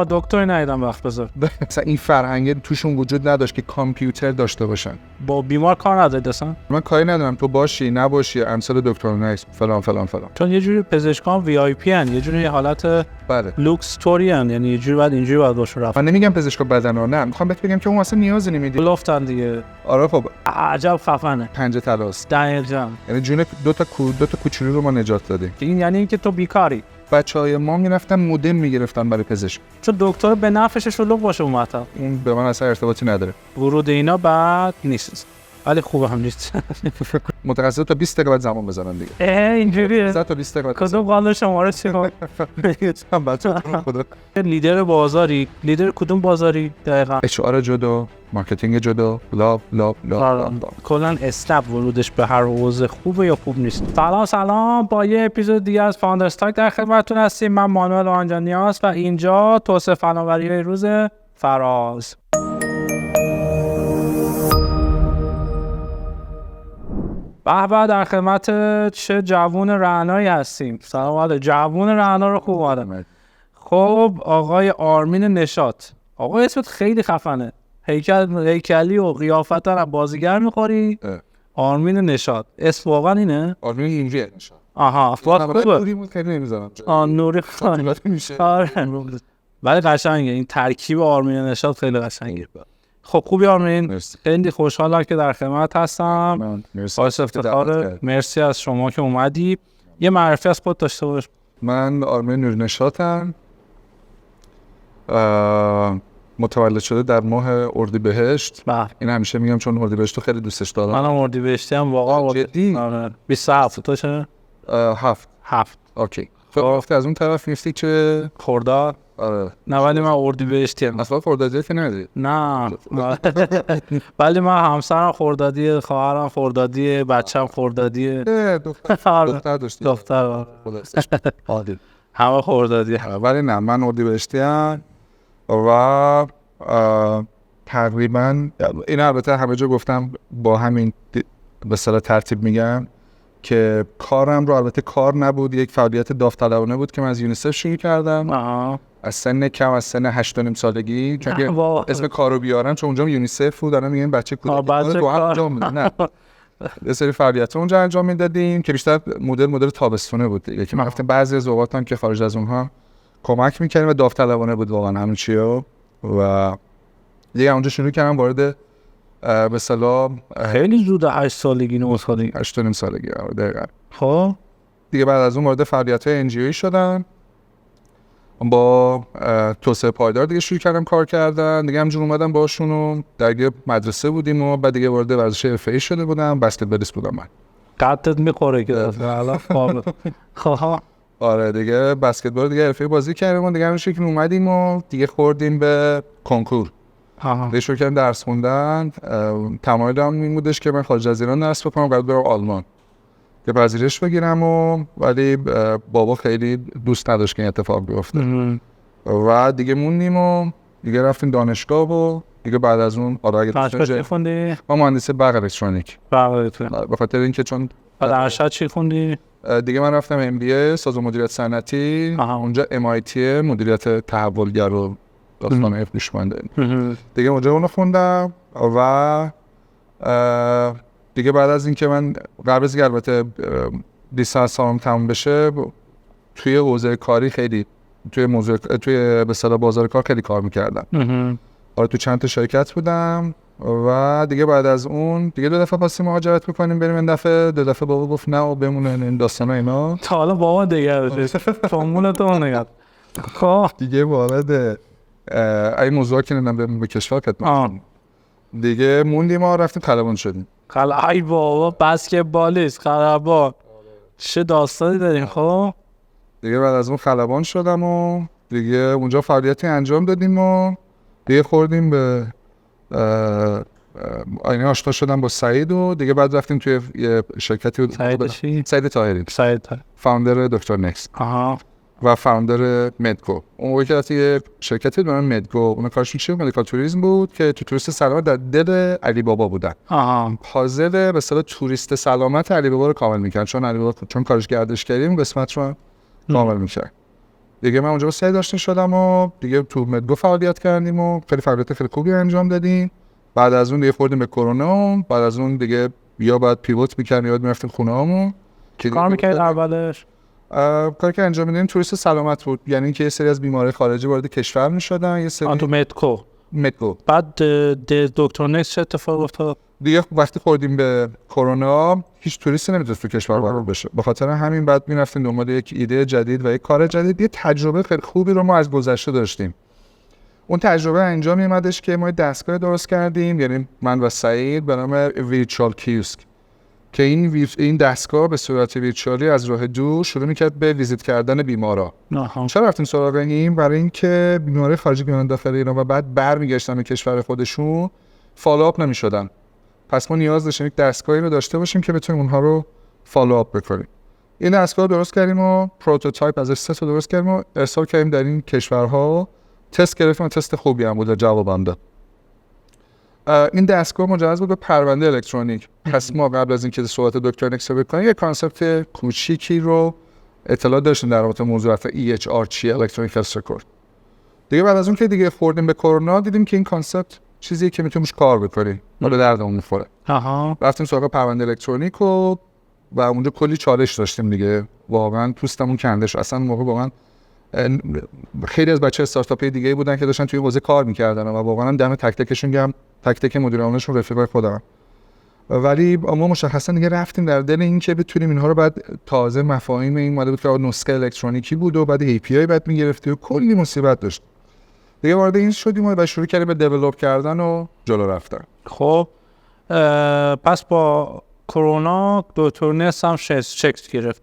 دکتر ندیدم وقت بذار. مثلا این فرهنگ توشون وجود نداشت که کامپیوتر داشته باشن. با بیمار کار ندارید اصلا؟ من کاری ندارم تو باشی نباشی امثال دکتر نیست فلان فلان فلان. چون یه جوری پزشکان وی آی پی ان، یه جوری حالت بله لوکس توری ان، یعنی یه جوری بعد اینجوری باید باشه رفت. من نمیگم پزشکا بدن ها، نه میخوام بهت بگم که اون اصلا نیازی نمیدی. لفتن دیگه. آره خب عجب خفنه. پنجه تلاست. دقیقاً. یعنی جون دو تا کوچولو رو ما نجات دادیم. این یعنی اینکه تو بیکاری. بچهای ما میرفتن مودم میگرفتن برای پزشک. چون دکتر به نفعش شلوغ باشه اون مطلب. اون به من اصلا ارتباطی نداره. ورود اینا بعد نیست. ولی خوبه هم نیست. متخصص تا 20 دقیقه بعد زمان بزنن دیگه. اینجوریه. تا 20 دقیقه. کدوم قانون شماره چیکار؟ هم بچه خدا. لیدر بازاری، لیدر کدوم بازاری دقیقاً؟ اچ آر جدا، مارکتینگ جدا، بلا بلا بلا. کلا اسنپ ورودش به هر حوزه خوبه یا خوب نیست. سلام با یه اپیزود دیگه از فاوندرز تاک در خدمتتون هستیم. من مانوئل آنجانیاس و اینجا توسعه فناوری‌های روز فراز. به در خدمت چه جوون رعنایی هستیم. سلام علیکم. جوون رعنا رو خوب اومدم. خب آقای آرمین نشاط. آقا اسمت خیلی خفنه. هیکلی و قیافت هم بازیگر میخوری. آرمین نشاط. اسم واقعا اینه؟ آرمین اینجوریه نشاط. آها خوبه. نوری بود خیلی نمیذارم. نوری خان. آره. ولی قشنگه این ترکیب آرمین نشاط خیلی قشنگه. خب خوبی آرمین، خیلی خوشحالم که در خدمت هستم. باعث افتخاره. مرسی از شما که اومدی. یه معرفی از خود داشته باش. من آرمین نورنشاتم. متولد شده در ماه اردیبهشت. این همیشه میگم چون اردیبهشت رو خیلی دوستش دارم. منم اردیبهشتی ام واقعا. جدی؟ آره 27 تو چه؟ 7 اوکی. خب از اون طرف نیستی که خرداد. آره. نه ولی من اردیبهشتی ام. اصلا خردادی که نداری؟ نه. ولی من همسرم خردادیه، خواهرم خردادیه، بچه‌م خردادیه. دختر داشتی؟ دختر. عادی. همه خردادیه. ولی نه من اردیبهشتی ام و تقریبا این البته همه جا گفتم با همین به اصطلاح ترتیب میگم که کارم رو البته کار نبود، یک فعالیت داوطلبانه بود که من از یونیسف شروع کردم. از سن کم، از سن 8.5 سالگی، چون که اسم کارو بیارم چون اونجا یونیسف بود، دارم میگم بچه کودک تو انجام میدن. نه یه سری فعالیت‌ها اونجا انجام میدادیم که بیشتر مدل تابستونه بود دیگه، که من گفتم بعضی از اوقات هم که خارج از اونها کمک می‌کردیم و داوطلبانه بود واقعا همین چیو. و دیگه اونجا شروع کردم وارد به اصطلاح خیلی زود 8 سالگی 9 سالگی 8.5 سالگی دقیقاً. خب دیگه بعد از اون وارد فعالیت‌های انجیویی شدم، با توسعه پایدار دیگه شروع کردم کار کردن دیگه. همجور اومدم باشون و درگیر مدرسه بودیم و بعد دیگه وارد ورزش حرفه‌ای شده بودم. بسکتبالیست بودم من. قدت میخوره که الان خب آره دیگه بسکتبال دیگه حرفه‌ای بازی کردیم و دیگه همین شکلی اومدیم و دیگه خوردیم به کنکور. دیگه شروع کردم درس خوندن. تمایلم این بودش که من خارج از ایران درس بخونم، بعد برم آلمان که پذیرش بگیرم ولی بابا خیلی دوست نداشت که این اتفاق بیفته و دیگه موندیم و دیگه رفتیم دانشگاه و دیگه بعد از اون چی خوندی؟ ما مهندسی برق الکترونیک. به خاطر اینکه چون بعد ارشد چی خوندی؟ دیگه من رفتم ام بی ای سازمان مدیریت صنعتی. اونجا ام آی تی مدیریت تحولگر و داستان اف نشونده. دیگه اونجا اونو خوندم و دیگه بعد از اینکه من قبل از اینکه البته لیسانسم تموم بشه توی حوزه کاری خیلی توی به اصطلاح بازار کار خیلی کار می‌کردم. آره تو چند تا شرکت بودم و دیگه بعد از اون دیگه 2 دفعه خواستیم مهاجرت بکنیم بریم. این دفعه 2 دفعه بابا گفت نه و بمونه این داستانا اینا. تا حالا بابا دیگه بشه فامولتون نگرد. خب دیگه وارد این موضوع که نمیدونم به کشور خدمت دیگه موندیم و رفتیم خلبان شدیم. ای بابا بسکتبالیست خلبان چه داستانی داریم. خب دیگه بعد از اون خلبان شدم و دیگه اونجا فعالیتی انجام دادیم و دیگه خوردیم به آینه آشنا شدم با سعید و دیگه بعد رفتیم توی یه شرکتی بود. سعید طاهری فاوندر دکتر نکست و فاوندر مدگو. اون موقعی که توی شرکتی بود مدگو اون کارشون چی بود؟ مدیکال توریسم بود که تو توریست سلامت در دل علی بابا بودن. حاضر به اصطلاح توریست سلامت علی بابا رو کامل می‌کرد، چون علی بابا چون کارش گردشگری اون قسمت رو کامل می‌کرد. دیگه من اونجا با سعید آشنا شدم و دیگه تو مدگو فعالیت کردیم و خیلی فعالیت خیلی خوبی انجام دادیم. بعد از اون دیگه خوردیم به کرونا، بعد از اون دیگه یا بعد پیوت می‌کردیم یا می‌رفتیم خونه‌هامون. کار می‌کرد اولش؟ کاری که انجام میدیم توریست سلامت بود، یعنی اینکه یه سری از بیماری خارجی وارد کشور می‌شدن، یه سری تو مدگو. بعد دکتر نکس چه اتفاق افتاد؟ دیگه وقتی خوردیم به کرونا هیچ توریستی نمیتونست تو کشور وارد بشه، به خاطر همین بعد می‌رفتیم دنبال یک ایده جدید و یک کار جدید. یه تجربه خیلی خوبی رو ما از گذشته داشتیم. اون تجربه انجام میومدش که ما دستگاه درست کردیم، یعنی من و سعید، به نام ویرچوال کیوسک، که این دستگاه به صورت ویرچوالی از راه دور شروع می‌کرد به ویزیت کردن بیمارا. چرا رفتیم سراغ این؟ برای اینکه بیماری خارجی میان داخل ایران و بعد برمیگشتن به کشور خودشون فالوآپ نمی‌شدن. پس ما نیاز داشتیم یک دستگاهی رو داشته باشیم که بتونیم اونها رو فالوآپ بکنیم. این دستگاه درست کردیم و پروتوتایپ ازش 3 تا درست کردیم و ارسال کردیم در این کشورها. تست گرفتیم و تست خوبی هم بود و جوابم داد. این دستگاه مجهز بود به پرونده الکترونیک. پس ما قبل از اینکه صحبت دکتر نکس رو بکنیم، یک کانسپت کوچیکی رو اطلاع داشتیم در رابطه موضوع EHR چیه، الکترونیک هلث رکورد. دیگه بعد از اون که دیگه خوردیم به کرونا، دیدیم که این کانسپت چیزیه که میتونیم کار بکنیم، ما به دردمون میخوره. رفتیم سراغ پرونده الکترونیک و اونجا کلی چالش داشتیم دیگه. واقعا پوستمون کنده شد. اصلا موقع واقعا خیلی از بچه استارتاپی دیگه بودن که داشتن توی حوزه کار میکردن و واقعا دم تک تکشون گرم، تک تک مدیر عاملشون رفیقای خودم. ولی ما مشخصا دیگه رفتیم در دل این که بتونیم اینها رو بعد تازه مفاهیم این ماده بود که نسخه الکترونیکی بود و بعد API بعد میگرفتی و کلی مصیبت داشت. دیگه وارد این شدیم و شروع کردیم به دیولپ کردن و جلو رفتن. خب پس با کرونا دکتر نکس هم چک گرفت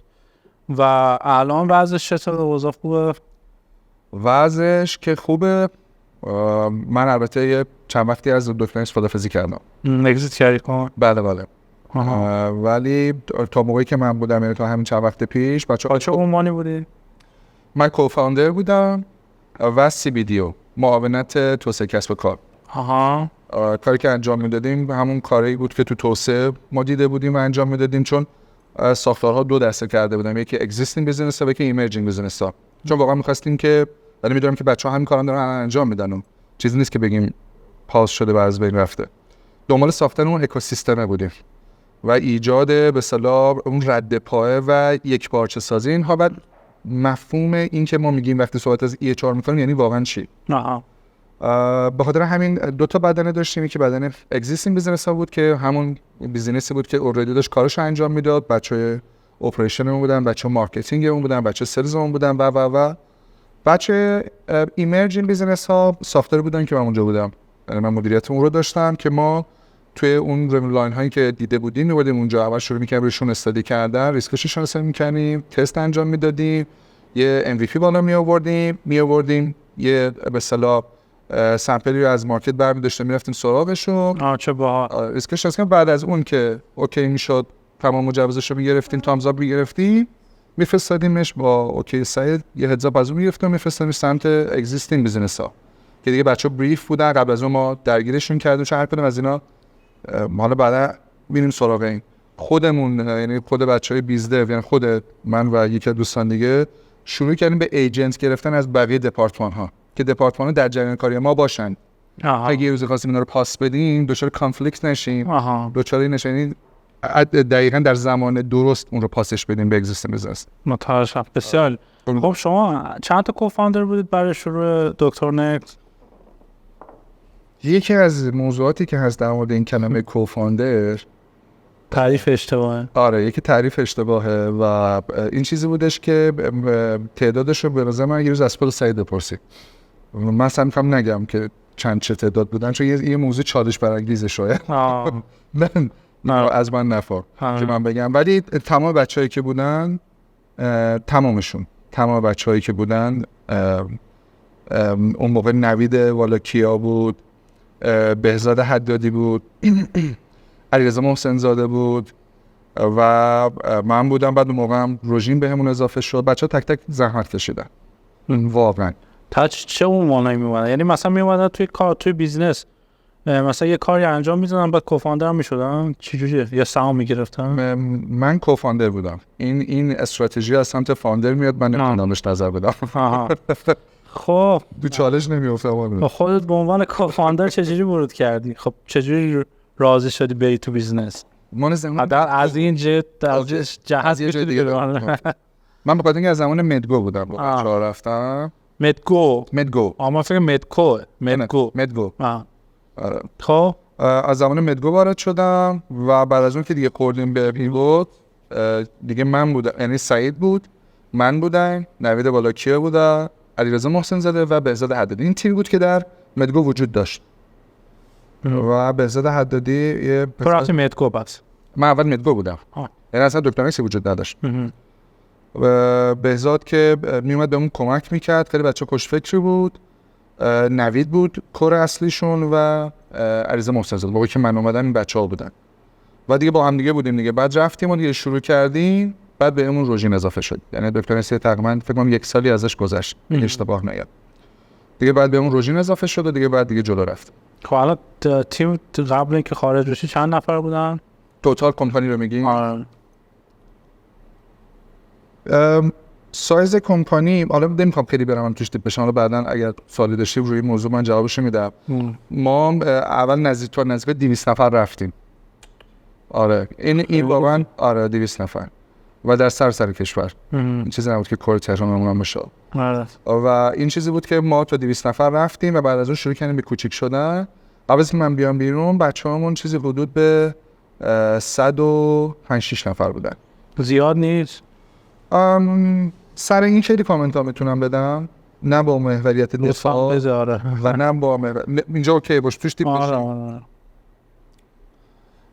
و الان وضعش چطوره؟ اوضاع خوبه؟ وضعش که خوبه. من البته یه چند وقتی از دکتر نکس خداحافظی کردم. اگزیت کردی کن؟ بله. ولی تا موقعی که من بودم، یعنی تا همین چند وقت پیش چه عنوانی بودی؟ من کوفاندر بودم و CBDO، معاونت توسعه کسب و کار. کاری که انجام میدادیم همون کاری بود که تو توسعه ما دیده بودیم و انجام میدادیم، چون ساختارها 2 دسته کرده بودیم، یکی اگزیستینگ بیزنس و یکی ایمرجینگ بیزنس ها. چون واقعا می‌خواستیم که، ولی می‌دونم که بچه‌ها همین کارا دارن انجام میدن و چیزی نیست که بگیم پاس شده و از بین رفته. دنبال ساختن اون اکوسیستم بودیم و ایجاد به اصطلاح اون رد پایه و یک پارچه سازی اینها. بعد مفهوم این که ما میگیم وقتی صحبت از EHR می‌کنیم یعنی واقعا چی؟ به خاطر همین 2 تا بدنه داشتیم که بدنه اگزیستینگ بیزنس ها بود که همون بیزینسی بود که اوردی داشت کارش انجام میداد، بچهای اپریشنمون بودن، بچه مارکتینگمون بودن، بچه سلزمون بودن و بچه ایمرجینگ بیزنس ها سافتور بودن که من اونجا بودم. من مدیریت اون رو داشتم که ما توی اون ریون لاین هایی که دیده بودیم می‌بردیم اونجا، اول شروع می‌کردیم روشون استادی کردن، ریسکش شناسایی می‌کردیم، تست انجام میدادیم، یه MVP بالا می‌آوردیم، یه به اصطلاح سامپلی رو از مارکت برمی‌داشتیم می‌رفتیم سراغشون. چه باحال. ریسکش شناسایی. بعد از اون که اوکی میشد، تمام مجوزش رو می‌گرفتیم، تامز آپ می‌گرفتیم، می‌فرستادیمش با اوکی سایت، یه هدزاپ از اون می‌گرفتیم، می‌فرستادیم سمت اگزیستینگ بیزنس ها که دیگه بچه‌ها بریف بودن، قبل از اون ما درگیرشون کردیم، چون هر کدوم از اینا حالا بعدا می‌ریم سراغ این خودمون، یعنی خود بچهای بیزدو، یعنی خود من و یکی از دوستان دیگه شروع کردیم به ایجنت گرفتن از بقیه دپارتمان‌ها که دپارتمان‌ها در جریان کاری ما باشن. اگه یه روزی خواستیم اینا رو پاس بدیم، دچار کانفلیکت نشیم، دچار این نشیم، دقیقاً در زمان درست اون رو پاسش بدیم به اگزیستینگ بیزنس. متشکرم. بسیار خب. شما چند تا کوفاندر بودید برای شروع دکتر نکس؟ یکی از موضوعاتی که هست در مورد این کلمه کوفاندر، تعریف اشتباهه. آره، یکی تعریف اشتباهه و این چیزی بودش که تعدادش رو به نظر من یه روز از خود سعید بپرسی. من اصلا می‌خوام نگم که چه تعداد بودن، چون یه موضوع چالش برانگیزه شاید. من از من نفر که من بگم، ولی تمام بچه‌هایی که بودن، تمام بچه‌هایی که بودن، اون موقع نوید والاکیا بود، بهزاد حدادی بود، علیرضا محسن زاده بود و من بودم. بعد اون موقع هم روژین بهمون اضافه شد. بچه‌ها تک تک زحمت کشیدن واقعا. چه عنوانی میومدن؟ یعنی مثلا میومدن توی کار، توی بیزنس مثلا یه کاری انجام میدادم بعد کوفاندر میشدم چجوریه یا سهام میگرفتم؟ من کوفاندر بودم. این استراتژی از سمت فاوندر میاد، من نمیدونم بهش نظر بدم. خب تو چالش نمیافتم. خودت به عنوان کوفاندر چجوری ورود کردی؟ خب چجوری راضی شدی بری تو بیزنس؟ از این جهت من بخاطر اینکه از زمان مدگو بودم با بچه‌ها رفتم. مدگو اما فکر مدگو آره. خب از زمان مدگو وارد شدم و بعد از اون که دیگه خوردیم به پیوت دیگه من بودم، یعنی سعید بود، من بودم، نوید بالاکیه بودم، علیرضا محسن زاده و بهزاد حدادی. این تیم بود که در مدگو وجود داشت. و بهزاد حدادی یه رفتی مدگو بس. من اول مدگو بودم. یعنی اصلا دکتر اکس وجود نداشت. و بهزاد که میومد بهمون کمک میکرد، خیلی بچه خوش فکری بود. نوید بود کور اصلیشون و علیرضا محسن زاده. موقعی که من اومدم این بچه‌ها بودن. و دیگه با هم دیگه بودیم دیگه. بعد رفتیم و دیگه شروع کردیم. بعد بهمون روژین اضافه شد. یعنی دکتر اکس تقریبا فکر کنم 1 سالی ازش گذشت. اشتباه نیاد. دیگه بعد بهمون روژین اضافه شد و دیگه بعد دیگه جلو رفت. خب الان تیم قبل اینکه خارج بشی چند نفر بودن؟ توتال کمپانی رو میگی؟ سایز کمپانی حالا نمیخوام خیلی برم توش دیپ بشم، حالا بعداً اگر سوالی داشتی روی موضوع من جوابشو میدم. ما اول نزدیک 200 نفر رفتیم. آره این واقعا آره 200 نفر و در سراسر کشور. این چیزی نبود که کور تهرانمون بشه. و این چیزی بود که ما تا 200 نفر رفتیم و بعد از اون شروع کردیم به کوچیک شدن. قبل از من بیام بیرون بچه‌هامون چیزی حدود به 105 نفر بودن. زیاد نیست. سر این خیلی کامنت ها میتونم بدم، نه با محوریت دفاع و نه با اینجا اوکی باش توش دیپ بشیم.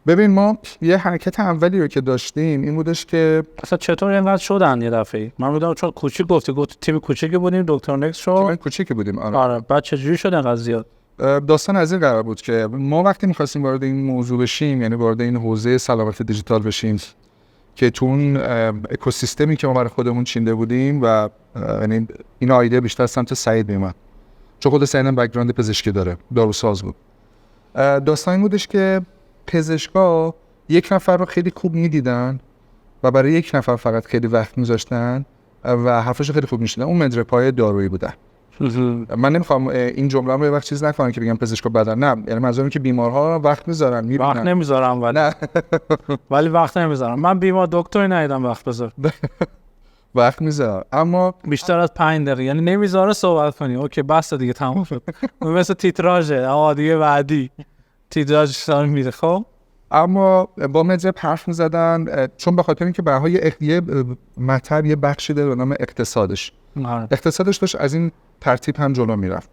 ببین ما یه حرکت اولی رو که داشتیم این بودش که اصلا چطور اینقدر شدن یه دفعه؟ من بودم چون کوچیک گفتی تیم کوچیکی بودیم، دکتر نکس شد تیم کوچیکی بودیم. آره بعد چجوری شد اینقدر زیاد؟ داستان از این قرار بود که ما وقتی می‌خواستیم وارد این موضوع بشیم، یعنی وارد این حوزه سلامت دیجیتال بشیم که تو اون اکوسیستمی که ما برای خودمون چینده بودیم و یعنی این ایده بیشتر سمت سعید میومد، چون خود سعید هم بک‌گراند پزشکی داره، داروساز بود. داستان این بودش که پزشکا یک نفر رو خیلی خوب میدیدن و برای یک نفر فقط خیلی وقت میذاشتن و حرفش خیلی خوب میشدن. اون مدرپای دارویی بودن. من نمیخوام این جمله رو یه وقت چیز نکنم که بگم پزشکا بدن، نه، یعنی منظورم که بیمارها وقت میذارن وقت نمیذارم ولی وقت نمیذارم. من بیمار دکتری ندیدم وقت بذار. وقت میذارم اما بیشتر از 5 دقیقه، یعنی نمیذاره صحبت کنی. اوکی بس دیگه تموم شد. مثل تیتراژه دیگه بعدی تیتراژ سال میره. خب اما با مدرپ حرف میزدن چون به خاطر اینکه بهای یه مطلب یه بخشی داره به نام اقتصادش داشت از این ترتیب هم جلو میرفت.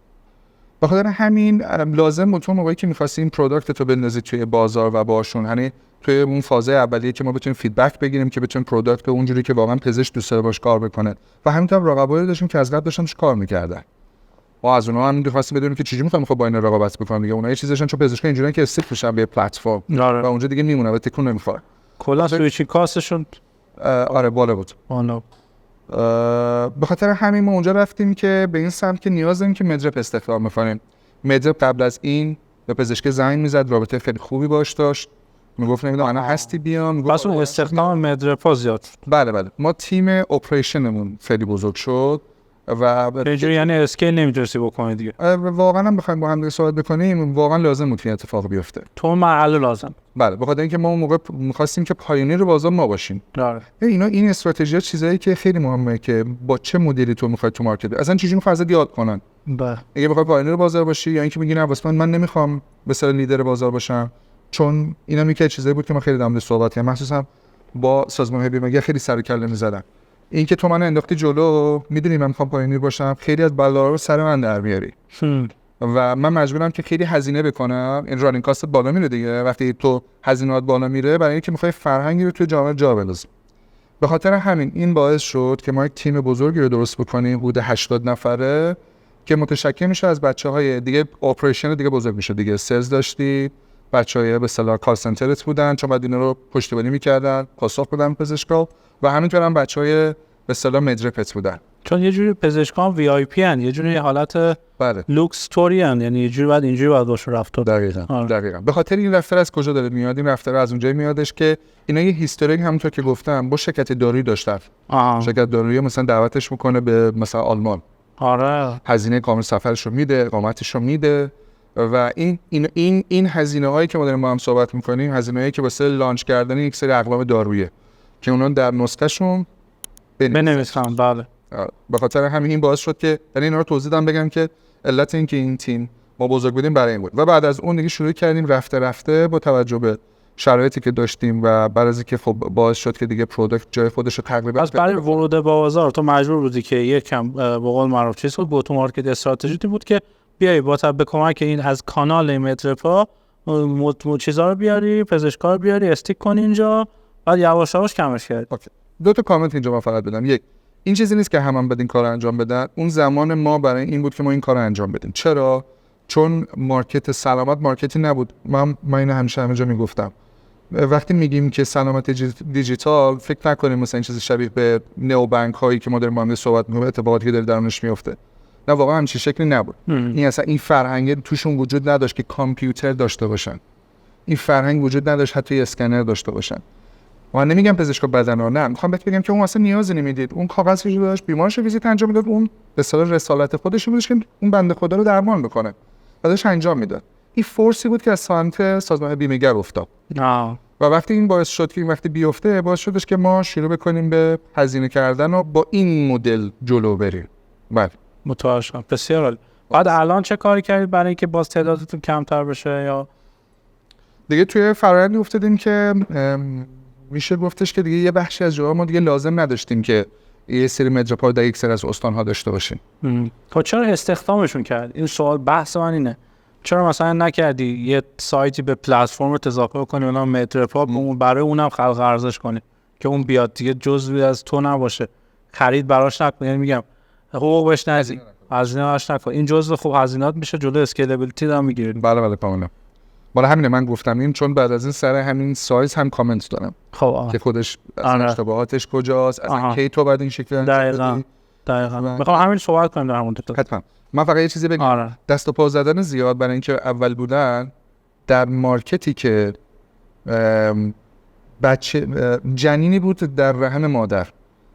به خاطر همین لازم بود تو موقعی که می‌خواستیم پروداکت تو بندازید توی بازار و باشون، یعنی توی اون فاز اولیه که ما بتونیم فیدبک بگیریم که بتونیم پروداکت رو اونجوری که واقعا پزشک دوست داره باش کار بکنه و همینطور رقبایی داشتیم که از قبل داشتن کار می‌کردن. ما از اونها هم می‌خواستیم بدونیم که چجوری می‌خوام با این رقابت بکنیم دیگه. اونها یه چیزشون چون پزشکا اینجوریه که استیک میشن به پلتفرم و اونجا دیگه میمونه و تکون نمی‌خوره. کلا سویچینگ کاستشون آره بالا بود. به خاطر همین ما اونجا رفتیم که به این سمت که نیاز داریم که مدرپ استخدام بکنیم. مدرپ قبل از این به پزشک زنگ میزد، رابطه خیلی خوبی باش داشت، میگفت نمیدونم انا هستی بیام. بس اون استخدام مدرپ زیاد. بله ما تیم اپریشنمون خیلی بزرگ شد و اینجوری یعنی اسکیل نمیتونستی بکنی دیگه. واقعا هم بخوایم با هم دیگه صحبت بکنیم واقعا لازم بود که اتفاق بیفته. تو مرحله لازم. بله بخاطر اینکه ما اون موقع می‌خواستیم که پایونیر بازار ما باشیم. آره. این استراتژی چیزایی که خیلی مهمه که با چه مدلی تو می‌خوای تو مارکت اصلا چجوری می‌خوای ازت یاد کنن. بله. اگه بخوای پایونیر بازار باشی یا اینکه میگی نه واسه من نمی‌خوام مثلا لیدر بازار باشم، چون اینا میگه چیزایی بود که ما خیلی دامده صحبت کردیم، مخصوصا با سازمان بیمه خیلی سر و کله می‌زدن. این که تو من انداختی جلو، میدونی من میخوام پایونیر باشم، خیلی از بلاها رو سر من در میاری و من مجبورم که خیلی هزینه بکنم. این رانینگ کاست بالا میره دیگه. وقتی تو هزینه‌ات بالا میره برای اینکه میخوای فرهنگی رو توی جامعه جا بندازی. به خاطر همین این باعث شد که ما یک تیم بزرگی رو درست بکنیم، حدود 80 نفره که متشکل میشه از بچه‌های دیگه. اپریشن دیگه بزرگ میشه دیگه. سلز داشتی، بچه‌های به اصطلاح کال سنترت بودن چون بعد اینا رو پشتیبانی می‌کردن، پاسخ بدن پزشکا و همینطور هم بچه‌های به اصطلاح مدرپت بودن، چون یه جوری پزشکان وی آی پی ان، یه جوری حالت بله لوکس توری ان، یعنی یه جوری بعد اینجوری باید باشه رفتار. دقیقاً. به خاطر این رفتار از کجا داره میاد؟ این رفتار از اونجایی میادش که اینا یه هیستوری همونطور که گفتم با شرکت دارویی داشتن. شرکت دارویی مثلا دعوتش میکنه به مثلا آلمان. آره. هزینه کامل سفرش رو میده، اقامتش رو میده و این هزینه هایی که ما داریم با هم صحبت میکنیم، هزینه هایی که واسه لانچ کردن یک سری اقلام داروییه که اونا در نسخه‌شون بنویسن. بله. به خاطر همین این باعث شد که یعنی اینا رو توضیح دادم بگم که علت این که این تیم ما بزرگ بودیم برای این بود. و بعد از اون دیگه شروع کردیم رفته با توجه به شرایطی که داشتیم و بعد از اینکه خب باعث شد که دیگه پروداکت جای خودش رو تقریبا از برای ورود به بازار تو مجبور بودی که یکم به قول معروف چیز بود، گو تو مارکت استراتژی بود که بیای با به کمک این از کانال مدرپا چیزا رو بیاری، پزشکا رو بیاری استیک کنی اینجا، بعد یواش یواش کمش کرد. دو تا کامنت اینجا من فقط بدم. یک، این چیزی نیست که همون بدین کارو انجام بدن. اون زمان ما برای این بود که ما این کارو انجام بدیم. چرا؟ چون مارکت سلامت مارکتی نبود. من اینو همیشه همه جا میگفتم. وقتی میگیم که سلامت دیجیتال، فکر نکنیم مثلا این چیز شبیه به نئوبانک هایی که ما داریم با هم صحبت می‌کنیم، اتفاقاتی که داره درونش میفته. نه واقعا همچین شکلی نبود. این اصلا این فرهنگ توشون وجود نداشت که کامپیوتر داشته باشن. این فرهنگ وجود نداشت حتی اسکنر داشته باشن. من نمیگم پزشکا بدن ها، نه، میخوام بهت بگم که اون اصلا نیازی نمیدید. اون کاغذی که داشت بیمارش ویزیت انجام میداد، اون به اصطلاح رسالت خودش بودش که اون بنده خدا رو درمان بکنه. بعدش انجام میداد. این فورسی بود که از سمت سازمان بیمه‌گر افتاد. و وقتی این باعث شد که این وقتی بیفته، باعث شدش که ما شروع بکنیم به هزینه کردن و با این مدل جلو بریم. بله. متوجه شدم. بسیار عالی. بعد الان چه کاری کردید برای اینکه باز تعدادتون کمتر بشه؟ یا دیگه توی فرآیندی افتادیم که میشه گفتش که دیگه یه بخشی از جاها ما دیگه لازم نداشتیم که یه سری مدرپا در یک سری از استان‌ها داشته باشیم. تو چرا استخدامشون کرد؟ این سوال بحث من اینه. چرا مثلا نکردی یه سایتی به پلتفرم اضافه کنی اونا مدرپا برای اونم خلق ارزش کنی که اون بیاد دیگه جزئی از تو نباشه، خرید براش نکنی. یعنی میگم حقوق بهش نزی، هزینه براش نکن، این جزء خوب هزینه‌ات میشه، جلو اسکیلبیلیتی هم میگیرید. بله کاملا. بالا همین من گفتم این چون بعد از این سر همین سایز هم کامنت دارم. خب که خودش از اشتباهاتش کجاست، از کی تو بعد این شکلی دقیقاً میخوام همین صحبت کنیم در همون تو. حتما. من فقط یه چیزی بگم. دست و پا زدن زیاد برای اینکه اول بودن در مارکتی که بچه جنینی بود در رحم مادر.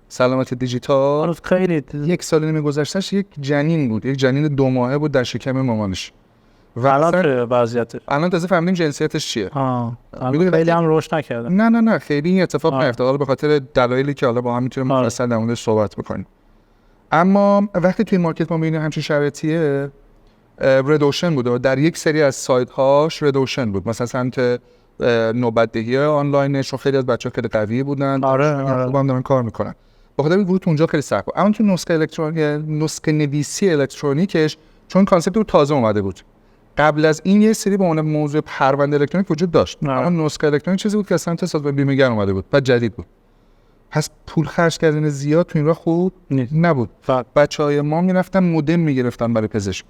سلامت دیجیتال خیلی 1 سال نمی گذشتهش یک جنین بود، یک جنین 2 ماهه بود در شکم مامانش. و الان وضعیتش الان تازه فهمیدیم جنسیتش چیه. خیلی هم رشد نکرده. نه خیلی این اتفاق نیفتاد، حالا به خاطر دلایلی که حالا با هم میتونیم مفصل در موردش صحبت بکنیم. اما وقتی توی مارکت ما میبینیم همچین شرایطیه، ردوشن بود و در یک سری از سایت هاش ردوشن بود، مثلا سمت نوبت‌دهی آنلاینش خیلی از بچه‌ها خیلی قوی بودن. آره خوب هم دارن کار میکنن. بخاطر این ورود اونجا خیلی سخت بود. اما تو نسخه نویسی الکترونیکش چون کانسپت رو تازه اومده بود، قبل از این یه سری به عنوان موضوع پرونده الکترونیک وجود داشت، اما نسخه الکترونیک چیزی بود که از سمت سازمان بیمه‌گر اومده بود و جدید بود. پس پول خرج کردن زیاد تو این راه خوب نبود. بچهای ما میرفتن مودم میگرفتن برای پزشک.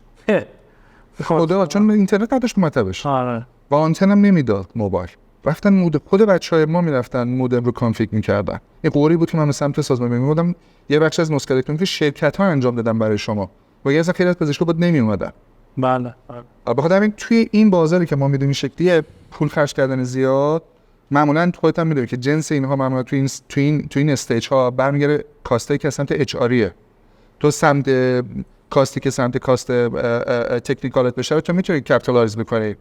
خدا، چون اینترنت نداشت مطبش. و آنتن هم نمیداد موبایل. رفتن مودم، خود بچهای ما میرفتن مودم رو کانفیگ میکردن. این قوری بود که من سمت سازمان بیمه بودم، یه بخش از نسخه الکترونیک شرکت ها انجام دادن برای شما و یه از خیلی از پزشکا بود نمی اومدن. بله. بخاطر همین توی این بازاری که ما میدونیم شکلیه پول خرج کردن زیاد، معمولاً خودت هم میدونی که جنس اینها معمولاً تو این استیج ها برمیگره کاستی که سمت اچ آریه. تو سمت کاستی که سمت کاست تکنیکالت بشه تو میتونی کپیتالایز بکنی.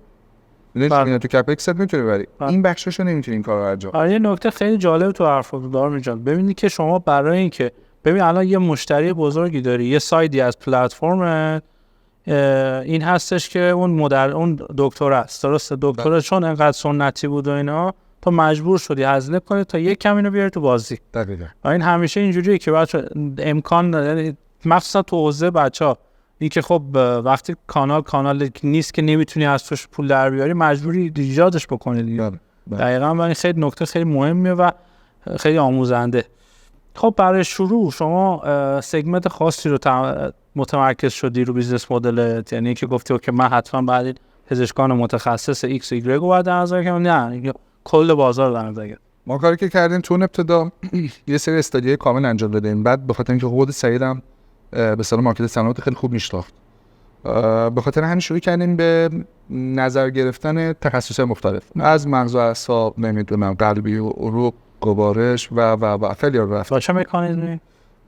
میدونی تو کپکس میتونی بری. این بخششو نمیتونی این کارو انجام. یه نکته خیلی جالب تو حرفات دار میجان. ببینید که شما برای اینکه الان یه مشتری بزرگی داری، یه سایدی از پلتفرم این هستش که اون دکتر است، درسته؟ دکتر چون انقدر سنتی بود و اینا، تو مجبور شدی هزینه کنی تا یک کم اینو بیاری تو بازی. دقیقاً. این همیشه اینجوریه که بچا امکان نداره، مخصوصا تو حوزه بچا، این که خب وقتی کانال نیست که نمیتونی از توش پول در بیاری، مجبوری ایجادش بکنی دیگه. دقیقاً. و این خیلی نکته خیلی مهمیه و خیلی آموزنده. خب برای شروع شما سگمنت خاصی رو متمرکز شدی رو بیزنس مدلت، یعنی که گفتی که من حتما بعد پزشکان متخصص ایکس و ایگرگ رو باید در نظر کنم، نه کل بازار رو در نظر گرفت؟ ما کاری که کردیم تو ابتدا یه سری استادیای کامل انجام دادیم. بعد به خاطر اینکه خود سعیدم به اصطلاح مارکت صنعت خیلی خوب میشناخت، به خاطر همین شروع کردیم به نظر گرفتن تخصصات مختلف، از مغز و اعصاب، نمیدونم قلبی و عروق، گوارش و خیلی رفت. چه مکانیزمی؟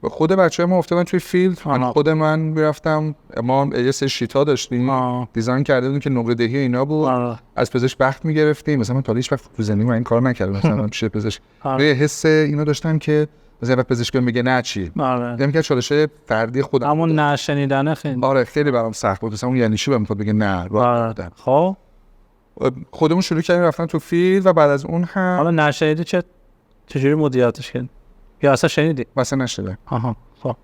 خود بچه‌ها ما افتادن توی فیلد، خود من میرفتم، ما یه سری شیتا داشتیم دیزاین کرده بودیم که نمره دهی اینا بود. از پزشک بخت میگرفتیم، مثلا من تا هیچ وقت تو زندگی من این کارو نکردم، مثلا پیش پزشک یه حس اینو داشتم که مثلا پزشک میگه نه چی، میگم که چالشه فردی خودم، همون نشنیدنه خیلی خیلی برام سخت بود، مثلا اون یعنی چی بهم بگه نه. خب خودمون شروع کردیم رفتن تو فیلد و بعد از اون هم حالا نشنیدی چجوری مدیریتش کردی یا اصلا شنیدی؟ مثلا نشده. خب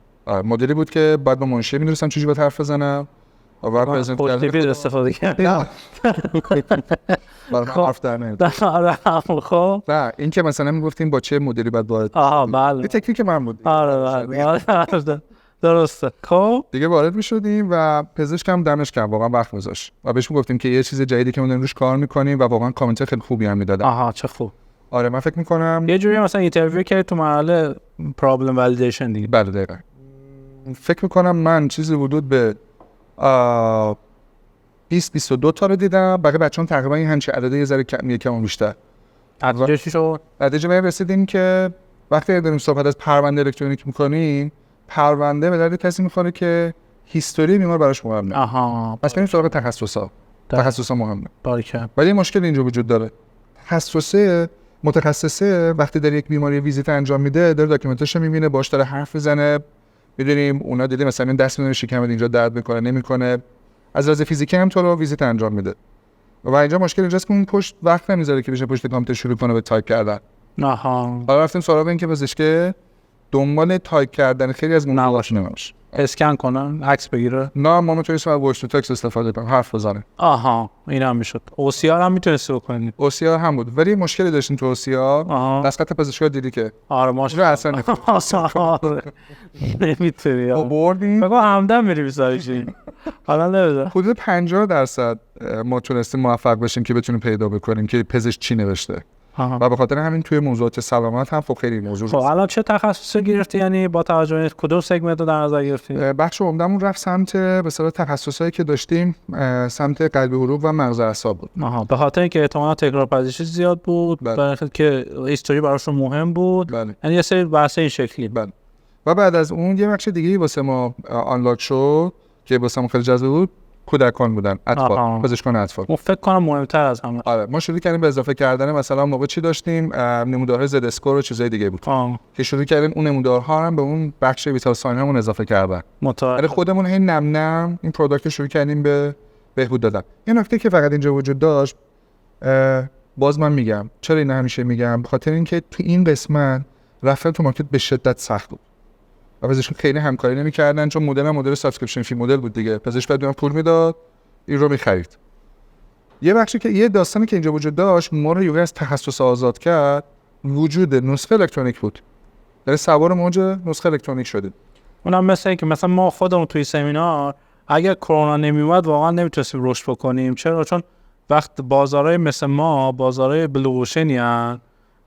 مدلی بود که بعد با منشی می‌دونستم چجوری باید حرف بزنم و بعد پرزنت کردم استفاده کردم. برام حرف در نمیاد. خب نه این که مثلا میگفتیم با چه مدلی باید بله این تکنیک من بود. بله درسته. خب دیگه وارد می‌شدیم و پزشکم دمش کرد، واقعا وقت گذاشت و بهش میگفتیم که یه چیز جدیدی که ما داریم روش کار می‌کنیم و واقعا کامنت خیلی خوبی هم میدادن. چه خوب. آره من فکر می‌کنم یه جوری مثلا اینترویو کرد تو مرحله پرابلم والیدیشن دیگه. بله دقیقاً. فکر می‌کنم من چیزی حدود به 20-22 تا رو دیدم، بقیه بچه‌ها تقریبا این همچین عدده یه ذره کم بیشتر. نتیجه چی شد؟ نتیجه به رسیدیم که وقتی داریم صحبت از پرونده الکترونیک می‌کنیم، پرونده به درد کسی می‌خوره که هیستوری بیمار براش مهمه. پس بریم سراغ تخصصا مهمه. باریکه. ولی مشکل اینجا وجود داره. متخصصه وقتی در یک بیماری ویزیت انجام میده، داره داکیومنتش رو می‌بینه، باهاش داره حرف می‌زنه. می‌دونیم اونا دیدیم مثلا این دست می‌دونه شکم اینجا درد می‌کنه نمی‌کنه. از لحاظ فیزیکی هم تو رو ویزیت انجام میده. و اینجا مشکل اینجاست که اون پشت وقت نمیذاره که بشه پشت کامپیوتر شروع کنه به تایپ کردن. حالا رفتیم سراغ این که پزشک دنبال تایپ کردن خیلی از موضوعاش نمیشه. اسکن کنن، عکس بگیره. نه ما میتونیم از وایس تو تکست استفاده کنیم، حرف بزنیم. این هم میشد. OCR هم میتونست بکنید. OCR هم بود ولی مشکلی داشتیم تو OCR. دستخط پزشکا دیدی که ماشاءالله اصلا نمیتونی. آوردیم. بگو همدم میری بیزاریشی. حالا نمیدونم. حدود 50% ما تونستیم موفق بشیم که بتونیم پیدا بکنیم که پزشک چی نوشته. و به خاطر همین توی موضوعات سلامت هم خیلی موضوع. خب الان چه تخصصی گرفتی؟ یعنی با توجه به کدوم سگمنت رو در نظر گرفتی؟ بخش عمده‌مون رفت سمت به اصطلاح تخصصایی که داشتیم، سمت قلب و عروق و مغز و اعصاب بود. به خاطر اینکه احتمالاً تکرارپذیری زیاد بود، برای که هیستوری براشون مهم بود. یعنی یه سری بحث این شکلی. بله. و بعد از اون یه بخش دیگه واسه ما آنلاک شد که واسه ما خیلی جذاب بود، کودکان بودن، اطفال، پزشکان اطفال. من فکر کنم مهمتر از همه. آره ما شروع کردیم به اضافه کردن، مثلا موقع چی داشتیم، نمودارهای زد اسکور و چیزای دیگه بود که شروع کردیم اون نمودارها هم به اون بخش ویتال ساین همون اضافه کردن. متأکد. خودمون هی نم این پروداکت شروع کردیم به بهبود دادن. یه نکته که فقط اینجا وجود داشت، باز من میگم چرا این همیشه میگم، به خاطر اینکه تو این قسمت رفتن تو مارکت به شدت سخت بود و پزشکان خیلی همکاری نمی‌کردن، چون مدل سابسکریپشن فی مدل بود دیگه. پزشک بعد پول میداد، این رو می‌خرید. یه بخشی که یه داستانی که اینجا وجود داشت، ما رو یوگا از تخصص آزاد کرد، وجود نسخه الکترونیک بود. در سوار موج نسخه الکترونیک شدید. اونم مثل اینکه مثلا ما خودمون توی سمینار اگر کرونا نمیومد واقعا نمیتونستیم رشد بکنیم. چرا؟ چون وقت بازارهای مثل ما بازارهای بلوشنی ان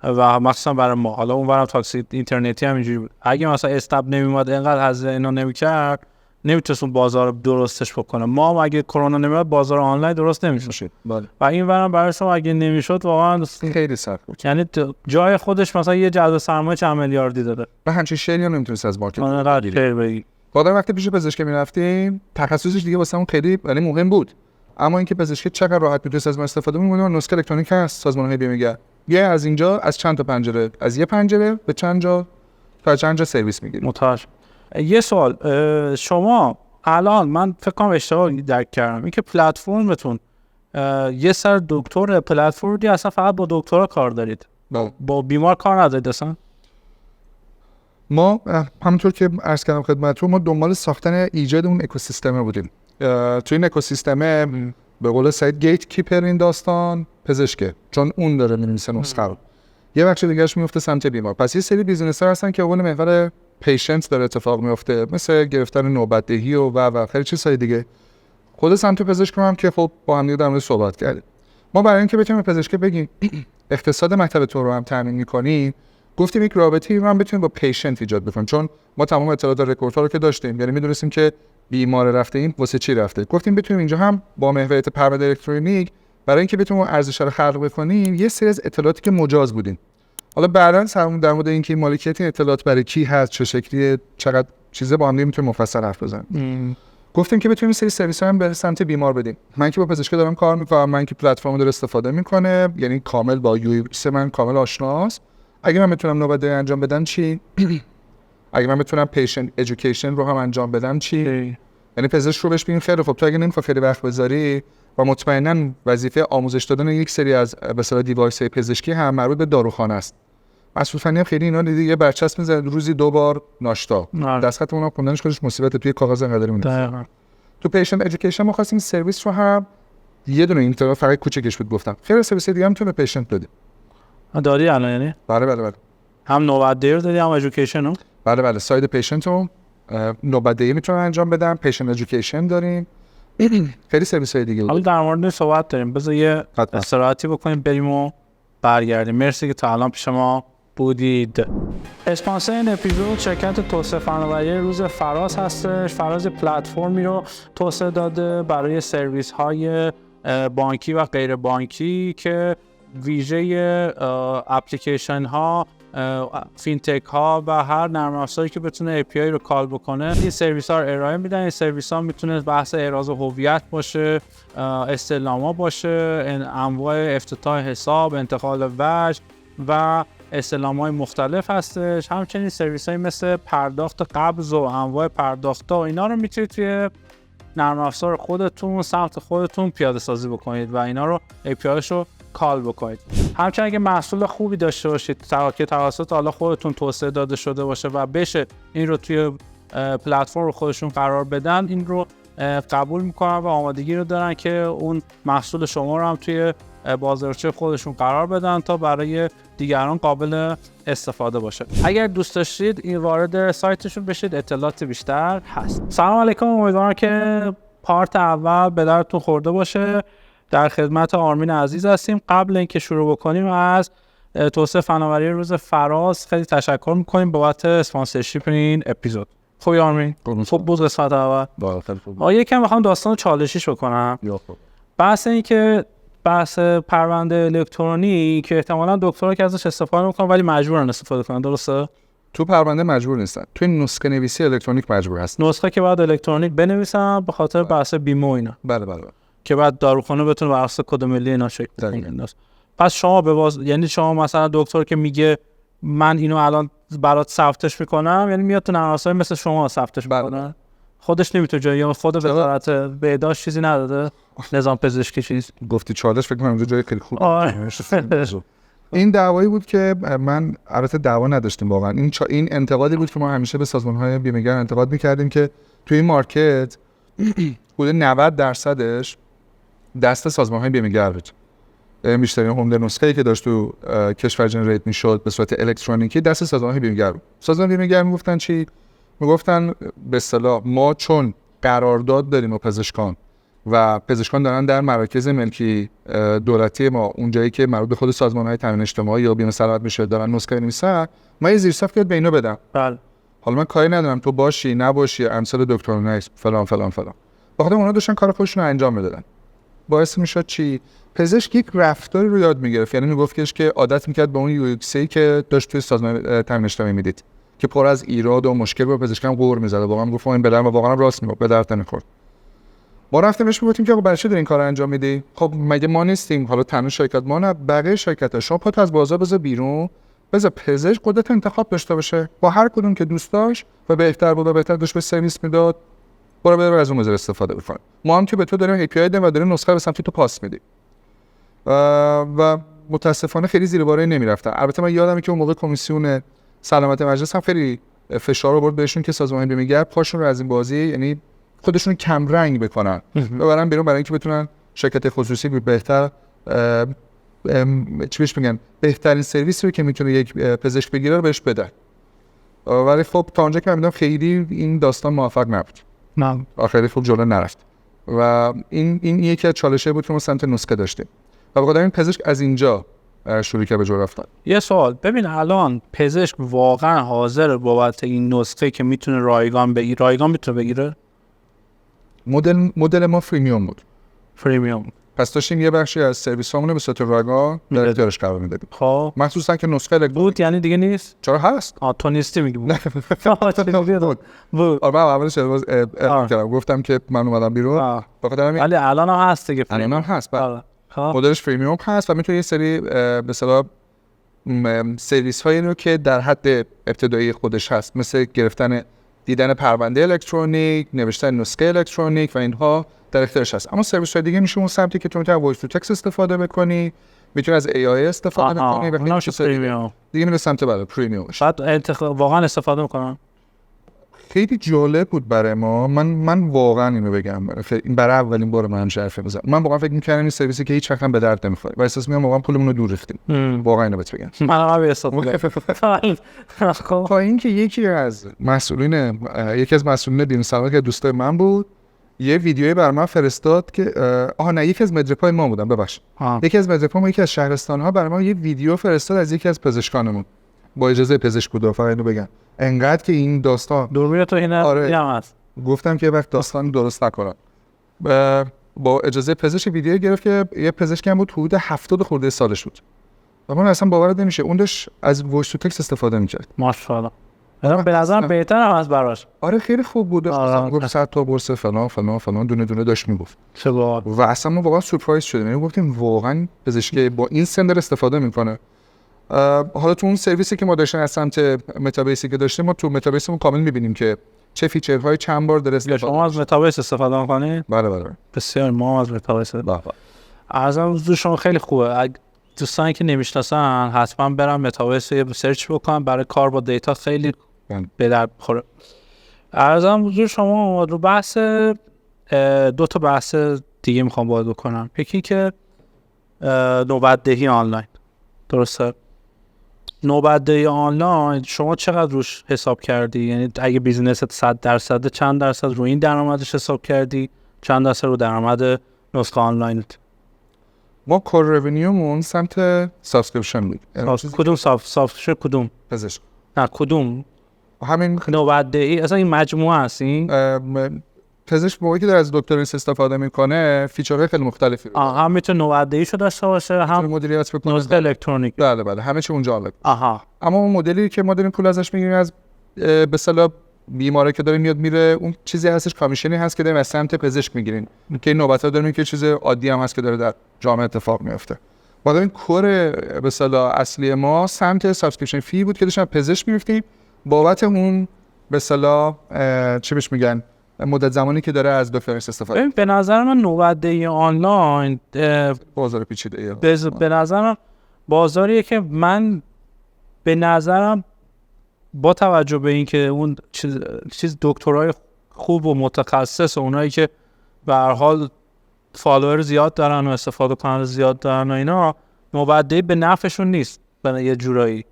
و مخصوصا برای ما، حالا اونورم تاکسی اینترنتی هم اینجوری بود. اگه مثلا استاب نمیومد اینقدر هزینه اینا نمیکرد، نمیتونست اون بازار درستش بکنه. ما اگه کرونا نمیاد بازار آنلاین درست نمیشد. بله. و اینورم برای شما اگه نمیشد واقعا خیلی سخت بود. یعنی جای خودش مثلا یه جذب سرمایه چند میلیاردی داده. و همچین شیری هم نمیتونست از مارکت بگیری. بعدا وقتی پیش پزشک میرفتیم، تخصصش دیگه واسمون خیلی مهم بود. اما اینکه پزشک چقدر راحت میتونست از ما استفاده کنه، نسخه الکترونیک هست، سازمان هی میگه یه از اینجا از چند تا پنجره، از یه پنجره به چند جا تا چند جا سرویس میگیریم. متوجه. یه سوال، شما الان من فکر کنم اشتباه درک کردم، اینکه پلتفرمتون یه سر دکتر پلتفرمی اصلا فقط با دکترا کار دارید؟ با بیمار کار ندارید اصلا؟ ما همونطور که عرض کردم خدمتتون، ما دنبال ساختن ایجاد اون اکوسیستم بودیم. تو این اکوسیستم به قول سعید گیت کیپر این داستان پزشکه، چون اون داره می‌نویسه نسخه رو. یه بخش دیگه‌اش میفته سمت بیمار. پس یه سری بیزینس‌ها هستن که اول محور پیشنت داره اتفاق میفته، مثل گرفتن نوبت‌دهی و خیلی چیزهای دیگه. خود سمت پزشک هم که خب با هم دیگه در مورد صحبت کردیم. ما برای اینکه بتونیم پزشک بگیم اقتصاد مکتب تو رو هم تامین می‌کنیم، گفتیم یک رابطه‌ای رو هم بتونیم با پیشنت ایجاد بکنیم، چون ما تمام اطلاعات و رکوردها رو که داشتیم، یعنی می‌دونستیم که بیمار رفته این واسه چی رفته. گفتیم بتونیم اینجا هم با محوریت پرونده الکترونیک برای اینکه بتونیم ارزش رو خلق بکنیم یه سری از اطلاعاتی که مجاز بودیم. حالا بعداً سرمون در مورد اینکه مالکیت این اطلاعات برای کی هست، چه شکلیه، چقدر چیزا با هم میتونیم مفصل حرف بزنیم. گفتیم که بتونیم سری سرویس‌ها هم به سمت بیمار بدیم. من که با پزشکی دارم کار می‌کنم، من که پلتفرم داره استفاده می‌کنه، یعنی کامل با یو ایکس من کامل آشناست. اگه من بتونم نوبت انجام بدم چی؟ اگه من بتونم پیشنت ادویکیشن رو هم انجام بدم چی؟ یعنی پزشک رو بهش بگیم خیلی خب تو اگه نمی‌خوای خیلی وقت بذاری و مطمئناً وظیفه آموزش دادن یک سری از به اصطلاح دیوایس‌های پزشکی هم مربوط به داروخانه است. مسئول فنی هم خیلی اینا دیدی یه برچسب می‌زنه روزی 2 بار ناشتا. دستخط اونم خوندنش خودش مصیبت توی کاغذ انقدر می‌نویسه. تو پیشنت ادویکیشن ما خواستیم سرویس رو هم یه دونه اینترنت فقط کوچیکش بود گفتم. خیلی سرویس دیگه هم تو به پیشنت دادی. داری الان یعنی؟ بله. هم نوبت داری هم ادویکیشن رو؟ بله ساید پیشنت رو نوبت دهی میتونن انجام بدن، پیشنت ادویکیشن داریم. خیلی سرویس های دیگه بود. حالا در مورد صحبت داریم. بذار یه استراحتی بکنیم بریم و برگردیم. مرسی که تا الان پیش ما بودید. اسپانسر این اپیزود شرکت توسعه فناوری روز فراز هستش. فراز پلتفرمی رو توسعه داده برای سرویس های بانکی و غیر بانکی که ویژه اپلیکیشن ها، فینتک ها و هر نرم افزاری که بتونه API رو کال بکنه این سرویس ها رو ارائه میدن. این سرویس ها میتونه بحث احراز هویت باشه، استعلاما باشه، انواع افتتاح حساب، انتقال وجه و استعلام‌های مختلف هستش. همچنین سرویس‌هایی مثل پرداخت قبض و انواع پرداخت‌ها و اینا رو میتونید توی نرم افزار خودتون سمت خودتون پیاده سازی بکنید و اینا رو APIش رو کال بکنید. همچنین اگه محصول خوبی داشته باشید که توسط حالا خودتون توسعه داده شده باشه و بشه این رو توی پلتفرم خودشون قرار بدن، این رو قبول میکنن و آمادگی رو دارن که اون محصول شما رو هم توی بازارچه خودشون قرار بدن تا برای دیگران قابل استفاده باشه. اگر دوست داشتید این وارد سایتشون بشید اطلاعات بیشتر هست. سلام علیکم، امیدوارم که پارت اول به درتون خورده باشه. در خدمت آرمین عزیز هستیم. قبل اینکه شروع بکنیم از توسعه فناوری روز فراز خیلی تشکر میکنیم بابت اسپانسرشیپ این اپیزود. خوبی آرمین؟ خب بود قسمت اول. یکم میخوام داستان چالشیش بکنم. بحث این که بحث پرونده الکترونی که احتمالاً دکترها که ازش استفاده میکنن ولی مجبورن استفاده کنن، درسته؟ تو پرونده مجبور نیستن. تو نسخه نویسی الکترونیک مجبور هست. نسخه که بعد الکترونیک بنویسن به خاطر بحث بیمه اینا. بله. که بعد داروخانه بتونه بر اساس کد ملی اینا چک کنه. پس شما یعنی شما مثلا دکتر که میگه من اینو الان برات ثبتش میکنم، یعنی میاد تو نرم افزار مثل شما ثبتش میکنه. خودش نمیتونه جایی خود وزارت بهداشت چیزی نداده، نظام پزشکی چیز. گفتی چالش فکر کنم جای خیلی خوب. این دعوایی بود که من البته دعوا نداشتیم واقعا. این انتقادی بود که ما همیشه به سازمان‌های بیمه‌گر انتقاد می‌کردیم که توی این مارکت حدود 90%ش دست سازمان‌های بیمه‌گر بود. بیشترین عمده نسخه‌ای که داشت تو کشور جنریت می‌شد به صورت الکترونیکی دست سازمان‌های بیمه‌گر بود. سازمان بیمه‌گر میگفتن چی؟ میگفتن به اصطلاح ما چون قرارداد داریم با پزشکان و پزشکان دارن در مراکز ملکی دولتی ما اونجایی که مربوط به خود سازمان‌های تامین اجتماعی یا بیمه سلامت میشه دارن نسخه می‌نویسن، ما یه زیرساخت به اینا بدم. بله. حالا من کاری ندارم تو باشی نباشی امثال دکتر نیست فلان. بخاطر اونا داشتن کار خودشون رو انجام میدادن. باعث میشد چی؟ پزشک یک رفتاری رو یاد میگرفت. یعنی میگفتش که عادت میکرد به اون یو ایکس ای که داشت توی سازمان تامین اجتماعی میدید که پر از ایراد و مشکل با پزشکم قور میزد. واقعا گفتم این بدن و واقعا راست میگفت، به درد نمیخورد. ما رفتیم بهش میگفتیم که آقا برای چی داری این کارو انجام میدی؟ خب مگه ما نیستیم؟ حالا تنها شرکت ما نه، بقیه شرکت‌ها. شما پات از بازار بذار بیرون، بذار پزشک قدرت انتخاب داشته باشه با هر کدوم که دوست داشت و بهتر بود و بهتر داشت به سرویس میداد، برو از اون مزر استفاده بکن. ما هم که به تو داریم API دادیم و داریم نسخه به سمت تو پاس میدیم. و متاسفانه خیلی زیر بار نمیرفتن. البته من یادمه که اون موقع کمیسیون سلامت مجلس هم خیلی فشار آورد بهشون که سازمان بیمه‌گر پاشون رو از این بازی، یعنی خودشون کم رنگ بکنن ببرن بیرون برای اینکه بتونن شرکت خصوصی بهتر چی بهش میگن بهترین سرویسی رو که میتونه یک پزشک بگیره رو بهش بدن. ولی خب تا اونجا که من میدونم خیلی این داستان موفق نبود. نه. آخری خب جلو نرفت. و این یکی از چالش‌های بود که ما سمت نسخه داشتیم. و بخاطر این پزشک از اینجا شروع کرد به جا رفتن. یه سوال، ببین الان پزشک واقعا حاضر بابت این نسخه که میتونه رایگان میتونه بگیره؟ مدل ما فریمیوم بود. فریمیوم. پس داشتیم یه بخشی از سرویس هامون به صورت رایگان در اختیارش قرار میدادیم. خب مخصوصا که نسخه بود یعنی دیگه نیست؟ چرا هست؟ تو نیستی میگی بود. آره من اولش کردم گفتم که من اومدم بیرون بخاطر همین. ولی الان هم هست دیگه. الان هم هست. مدلش فریمیوم هست و میتونه یه سری به اصطلاح سرویس هایی رو که در حد ابتدایی خودش هست، مثل گرفتن دیدن پرونده الکترونیک، نوشتن نسخه الکترونیک و اینها در اختیارش هست. اما سرویس های دیگه میشه اون سمتی که تو میتونی وایس تو تکست استفاده بکنی، میتونی از AI استفاده بکنی و اونم پریمیوم دیگه میره سمت پریمیوم. بعد واقعا استفاده میکنم. خیلی جالب بود برای ما. من واقعا اینو بگم، این برای اولین بار من حرف بزنم. من واقعا فکر می‌کردم این سرویسی که هیچ وقت به درد نمی‌خوره و احساس می‌کنم واقعا پولمون رو دور ریختیم. واقعا اینو بهت بگم. منم به حساب تا اینکه یکی از مسئولین دین سلامت که دوستای من بود، یه ویدیویی بر من فرستاد که یکی از مدرپای ما بودن، ببخشید. یکی از مدرپا ما، یکی از شهرستان‌ها برای ما یه ویدیو فرستاد از یکی از پزشکانمون. با اجازه پزشک بود، فقط اینو بگم. انقدر که این داستان دوربین تو اینا هم هست. گفتم که وقت داستان درست نکنم. با اجازه پزشک ویدیو گرفت که یه پزشکی هم بود، حدود 70 خورده سالش بود. و من اصلا باورت نمیشه اون داشت از وایس تو تکست استفاده می‌کرد. ماشاءالله. به نظرم بهتر هم از براش. آره خیلی خوب بود. گفت 100 تا بورس فلان دونه داشت میگفت. و اصلا ما واقعا سورپرایز شدیم. یعنی گفتیم واقعا پزشکی با این سندر استفاده میکنه. حالا تو اون سرویسی که ما داشتیم از سمت متابیسی که داشتیم، ما تو متابیسمون کامل می‌بینیم که چه فیچرهای چند بار در استفاده. شما از متابیس استفاده می‌کنید؟ بله. بسیار ما از متابیس. ارزم حضورشون خیلی خوبه. دوستانی که نمی‌شناسن حتما برن متابیس رو سرچ بکنن، برای کار با دیتا خیلی به درد می‌خوره. ارزم حضور شما رو بحث دو تا بحث دیگه می‌خوام باهات بکنم. یکی که نوبت‌دهی آنلاین. درسته؟ نوبت‌دهی آنلاین شما چقدر روش حساب کردی؟ یعنی اگه بیزینست 100% چند درصد رو این درآمدش حساب کردی؟ چند درصد رو درآمد نسخه آنلاینت؟ ما کور رونیومون سمت سابسکریپشن بود. کدوم سابسکریپشن کدوم؟ پزشک. نه کدوم؟ همین نوبت‌دهی اصلا این مجموعه هست این؟ پزشک موقعی که در از دکتریس استفاده میکنه فیچرهای خیلی مختلفی رو هم میتونه نوبت‌دهی شو داشته باشه، هم مدیریت بکنه، نسخه الکترونیک. بله همه چی اونجا الان. اما اون مدلی که ما داریم پول ازش میگیریم از به اصطلاح بیماره که داره میاد میره، اون چیزی هستش، کامیشنی هست که داریم از سمت پزشک میگیریم که این نوبت‌ها داریم که چیز عادی هم هست که داره در جامعه اتفاق میفته. بعد این کور به اصطلاح اصلی ما سمت سابسکریپشن فی بود که داشتیم پزشک میگرفتیم بابت اون به اصطلاح چی بهش میگن مدت زمانی که داره از دکتریس استفاده. به نظر من نوبت‌دهی آنلاین بازار پیچیده‌ایه. به نظر من بازاریه که من به نظرم با توجه به اینکه اون چیز دکترای خوب و متخصص و اونایی که به هر حال فالوور زیاد دارن و استفاده کننده زیاد دارن و اینا، نوبت‌دهی به نفعشون نیست به یه جورایی.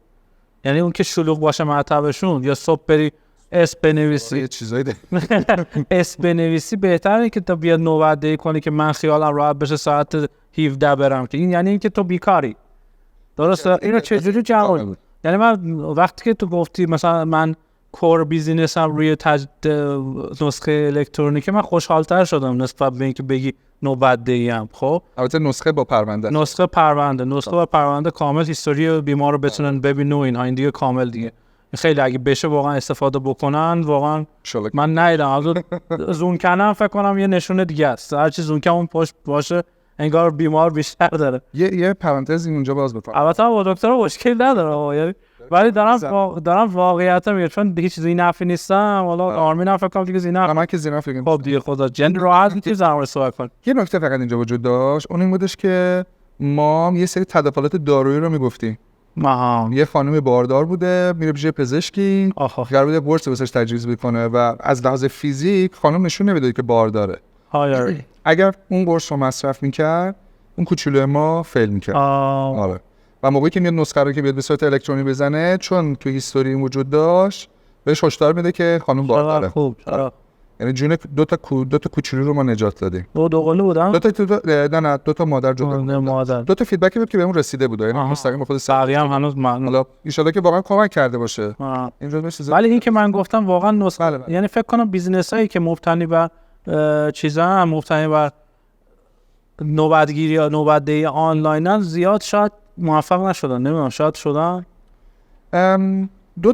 یعنی اون که شلوغ باشه مرتبشون، یا صبح بری اس بنویسی یه چیزایی ده اس بنویسی بهتره که تا بیاد نوبت‌دهی کنی که من خیالم راحت بشه ساعت 17 برم، که این یعنی اینکه تو بیکاری. درسته؟ اینو چجوری جواب؟ یعنی من وقتی که تو گفتی مثلا من کور بیزینسم روی نسخه الکترونیکی، من خوشحال‌تر شدم نسبت به اینکه بگی نوبت‌دهی ام. خب البته نسخه با پرونده با پرونده کامل هیستوری بیمار رو بتونن ببینن و این دیگه کامل دیگه. خیلی اگه بشه واقعا استفاده بکنن، واقعا من نیدم زون کنم، فکر کنم یه نشونه دیگه است. هر چی زون کنم پشت باشه انگار بیمار بیشتر داره. یه پرانتز اینجا باز بکنم. البته با دکتر مشکل نداره، یعنی ولی دارم واقعیت میگم، چون هیچ چیزی نفی نیستم. والا آرمین هم فکر کنم دیگه زینا، من که زینا فکر خب دیگه خدا جن راحت میتونی زمان صحبت کن. یه نکته فقط اینجا وجود داشت، اون این بودش که ما یه سری تداخلات دارویی رو میگفتیم. یه خانم باردار بوده میره پیش پزشکی، قرار بوده قرص واسش تجویز بکنه و از لحاظ فیزیک خانم نشون نمیداد که بارداره. اگر اون قرص رو مصرف میکرد، اون کوچولو ما فیل میکرد. آره. و موقعی که میاد نسخه رو که بیاد به صورت الکترونیک بزنه، چون تو هیستوری وجود داشت، بهش هشدار میده که خانم بارداره. خوب. یعنی جون دو تا کوچولو رو ما نجات دادیم. دو قلو بودن؟ دو تا مادر مادر. دو تا فیدبکی بود که بهمون رسیده بود، یعنی مستقیم خود ساقی هم هنوز حالا ان شاءالله که واقعا کمک کرده باشه. اینجوری بشه. ولی این که من گفتم واقعا نسخه، یعنی فکر کنم بیزینسایی که مبتنی بر چیزا هم مبتنی بر نوبتگیری یا نوبتدهی آنلاینن زیاد شاید موفق نشدن. نمیدونم شاید شدن. دو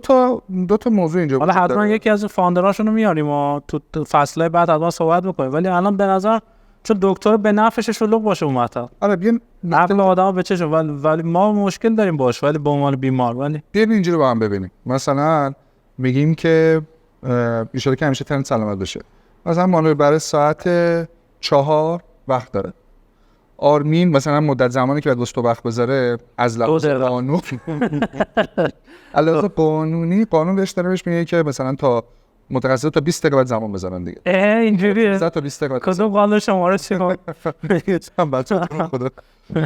تا موضوع اینجا حالا حتما یکی از فاوندراشون رو میاریم و تو فصله بعد حتما صحبت میکنیم، ولی الان به نظر چون دکتر به نفعش شلوغ باشه اون مطلب. آره بیاین عقل آدمو به چشم، ولی ما مشکل داریم باش، ولی به عنوان بیمار. ولی بیاین اینجوری با هم ببینیم. مثلا میگیم که ان شاءالله که همیشه تن سلامت بشه. مثلا مانور برای ساعت 4 وقت داره. آرمین مثلا مدت زمانی که باید واسه تو وقت بذاره از لحاظ قانون علاوه قانون بهش داره بهش میگه که مثلا تا متوسط تا 20 دقیقه بعد زمان بزنن دیگه. اینجوریه تا 20 دقیقه. کدوم قانون شماره چیکار؟ بچه‌ها خدا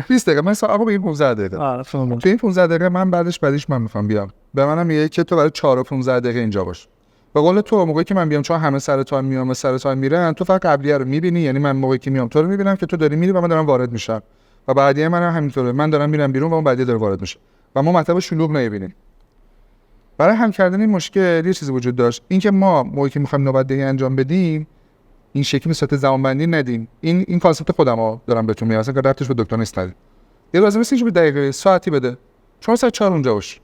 20 دقیقه من آقا بگیم 15 دقیقه. تو این 15 دقیقه من بعدش من میخوام بیام. به منم میگه که تو برای 4 و 15 دقیقه اینجا باش. به قول تو موقعی که من بیام چون همه سر تایم میام سر تایم میرن، تو فقط قبلیه رو میبینی، یعنی من موقعی که میام تو رو میبینم که تو داری میری و من دارم وارد میشم و بعدیه منم همینطوره، من دارم میرم بیرون و اون بعدیه داره وارد میشه و ما مطلب شلوغ نمیبینیم. برای حل کردن این مشکل یه چیزی وجود داشت، اینکه ما موقعی که میخوایم نوبت‌دهی انجام بدیم این شکلی به صورت زمانبندی ندیم. این کانسپت خودمو دارم بهتون میگم، اصلا ربطش به دکتر نیست. یه لازمه نیست به دقیقه ساعتی بده. شما ساعت 4 اونجا باش.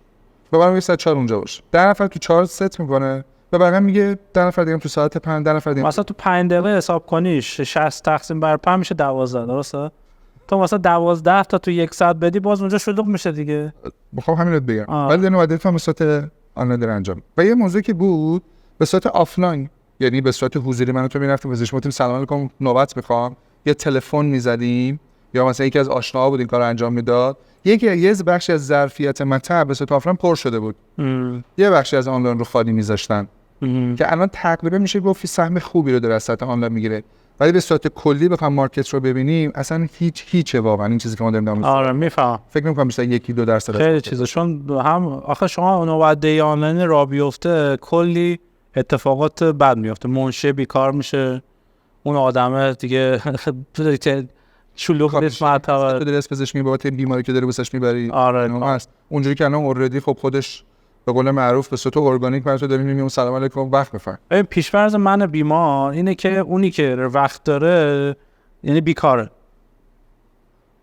ببرم ساعت 4 اونجا باش. 10 نفر تو 4 ست میکنه. به بقیه میگه 10 نفر دیگه تو ساعت 5 10 نفر دیگه. مثلا تو 5 دقیقه حساب کنیش 60 تقسیم بر 5 میشه 12 درسته؟ تو مثلا 12 تا تو 1 ساعت بدی باز اونجا شلوغ میشه دیگه. بخوام همین رو بگم. ولی در نوبت هم به صورت آنلاین در انجام. و یه موضوعی که بود به صورت آفلاین، یعنی به صورت حضوری من و تو میرفتیم پزشک گفتیم سلام علیکم نوبت میخوام، یه تلفن میزدیم یا مثلا یکی از آشناها بود این کارو انجام میداد. یه بخشی از ظرفیت مطب به صورت آفلاین پر شده بود. یه بخشی از آنلاین رو خالی میذاشتن. که الان تقریبا میشه گفت سهم خوبی رو در از سطح آنلاین میگیره، ولی به صورت کلی بخوام مارکت رو ببینیم اصلا هیچه واقعا این چیزی که ما داریم آره میفهم. فکر نمی‌کنم بیشتر 1-2% خیلی چیزا، چون هم آخه شما نوبت‌دهی آنلاین را بیفته کلی اتفاقات بد میفته، منشی بیکار میشه، اون آدمه دیگه شلوغ نیست مطلب درس پزشکی بابت بیماری که داره واسش میبری. آره هست اونجوری که الان اوردی خب خودش به قول معروف به صورت ارگانیک برات داریم میگیم سلام علیکم وقت بفرم. این پیش‌فرض من بیمار اینه که اونی که وقت داره یعنی بیکاره.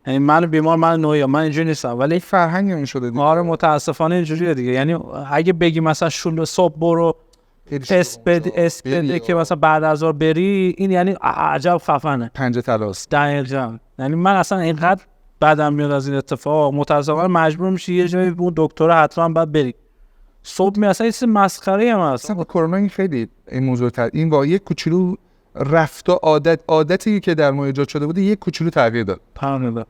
یعنی من بیمار من نوعی من اینجوری نیستم، ولی فرهنگ این شده دیگه. آره متاسفانه اینجوریه دیگه. یعنی اگه بگی مثلا شل صبح برو تست بده که مثلا بعد از ظهر بری، این یعنی عجب خفنه. پنجه تلاس. دقیقاً. یعنی من اصلا اینقدر بعدم میاد از این اتفاق، متاسفانه مجبور میشی یه جایی اون دکتر حتما باید بری. صبح می اصلا این مسخره هم هست. اصلا با کرونا این خیلی این موضوع این با یک کوچولو رفت و عادتی که در ما ایجاد شده بوده یک کوچولو تغییر داد.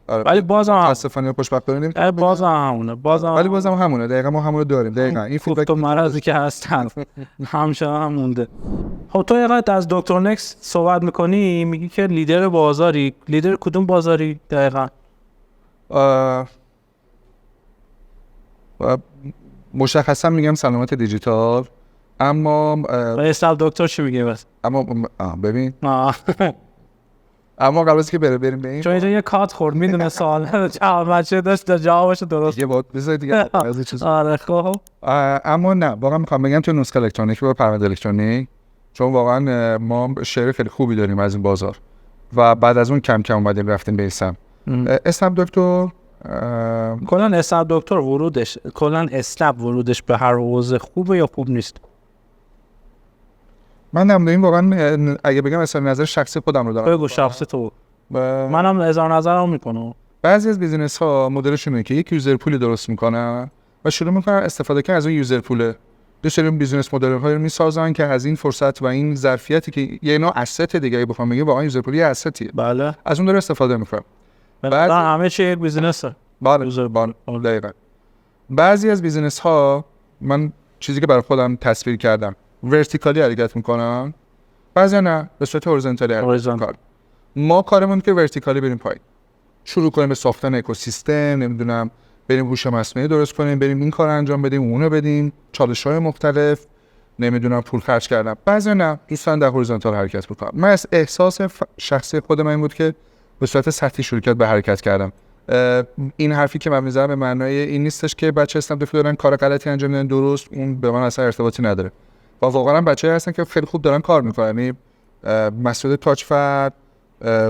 ولی بازم متاسفانه خوشبختانه نمیتونیم. بازم همونه. ولی بازم همونه. دقیقاً ما همون رو داریم. دقیقاً این فیدبک تو مرضی که هستن همچنان هم مونده. خب تو یه از دکتر نکس صحبت میکنی، میگی که لیدر بازاری. لیدر کدوم بازاری دقیقاً؟ مشخصا میگم سلامت دیجیتال، اما اسنپ دکتر چی میگه بس؟ اما ببین اما قبل از که بریم به این چون اینجا یه کات خورد میدونه سوال بچه داشت جوابش درست یه بود بذار دیگه از چیز. آره خب اما نه واقعا میخوام بگم تو نسخه الکترونیک و پرونده الکترونیک، چون واقعا ما شیر خیلی خوبی داریم از این بازار و بعد از اون کم کم اومدیم رفتیم به اسنپ دکتر. کلا اسنپ دکتر ورودش کلا اسنپ ورودش به هر حوزه خوبه یا خوب نیست؟ من نمیدونم واقعا، اگه بگم اصلا نظر شخصی خودم رو دارم. بگو شخصی تو. منم اظهار نظرم میکنم. بعضی از بیزینس ها مدلشونه که یک یوزر پول درست میکنن و شروع میکنن استفاده کردن از اون یوزر پوله. دو بیزینس مدل هایی رو میسازن که از این فرصت و این ظرفیتی که یه نوع اسست دیگه بخوام بگم واقعا یوزر پولی اسستیه. بله. از اون داره استفاده میکنن. بعد همه چی یک بیزینسه. بله دقیقاً. بعضی از بیزینس ها من چیزی که برای خودم تصویر کردم ورتیکالی حرکت میکنن، بعضی نه به صورت هورزونتالی حرکت میکنن. ما کارمون که ورتیکالی بریم پایین، شروع کنیم به ساختن اکوسیستم، نمیدونم بریم هوش مصنوعی درست کنیم، بریم این کار انجام بدیم، اونو بدیم، چالش‌های مختلف نمیدونم پول خرج کردم. بعضی نه دوستان در هوریزونتال حرکت بکنم. من از احساس شخصی خود من این بود که به صورت سطحی شروع به حرکت کردم. این حرفی که من میزنم به معنای این نیستش که بچه اسنپ دکتر دارن کار غلطی انجام میدن، درست، اون به من اصلا ارتباطی نداره. و واقعا بچه‌ها هستن که خیلی خوب دارن کار میکنن. یعنی مسعود تاجفر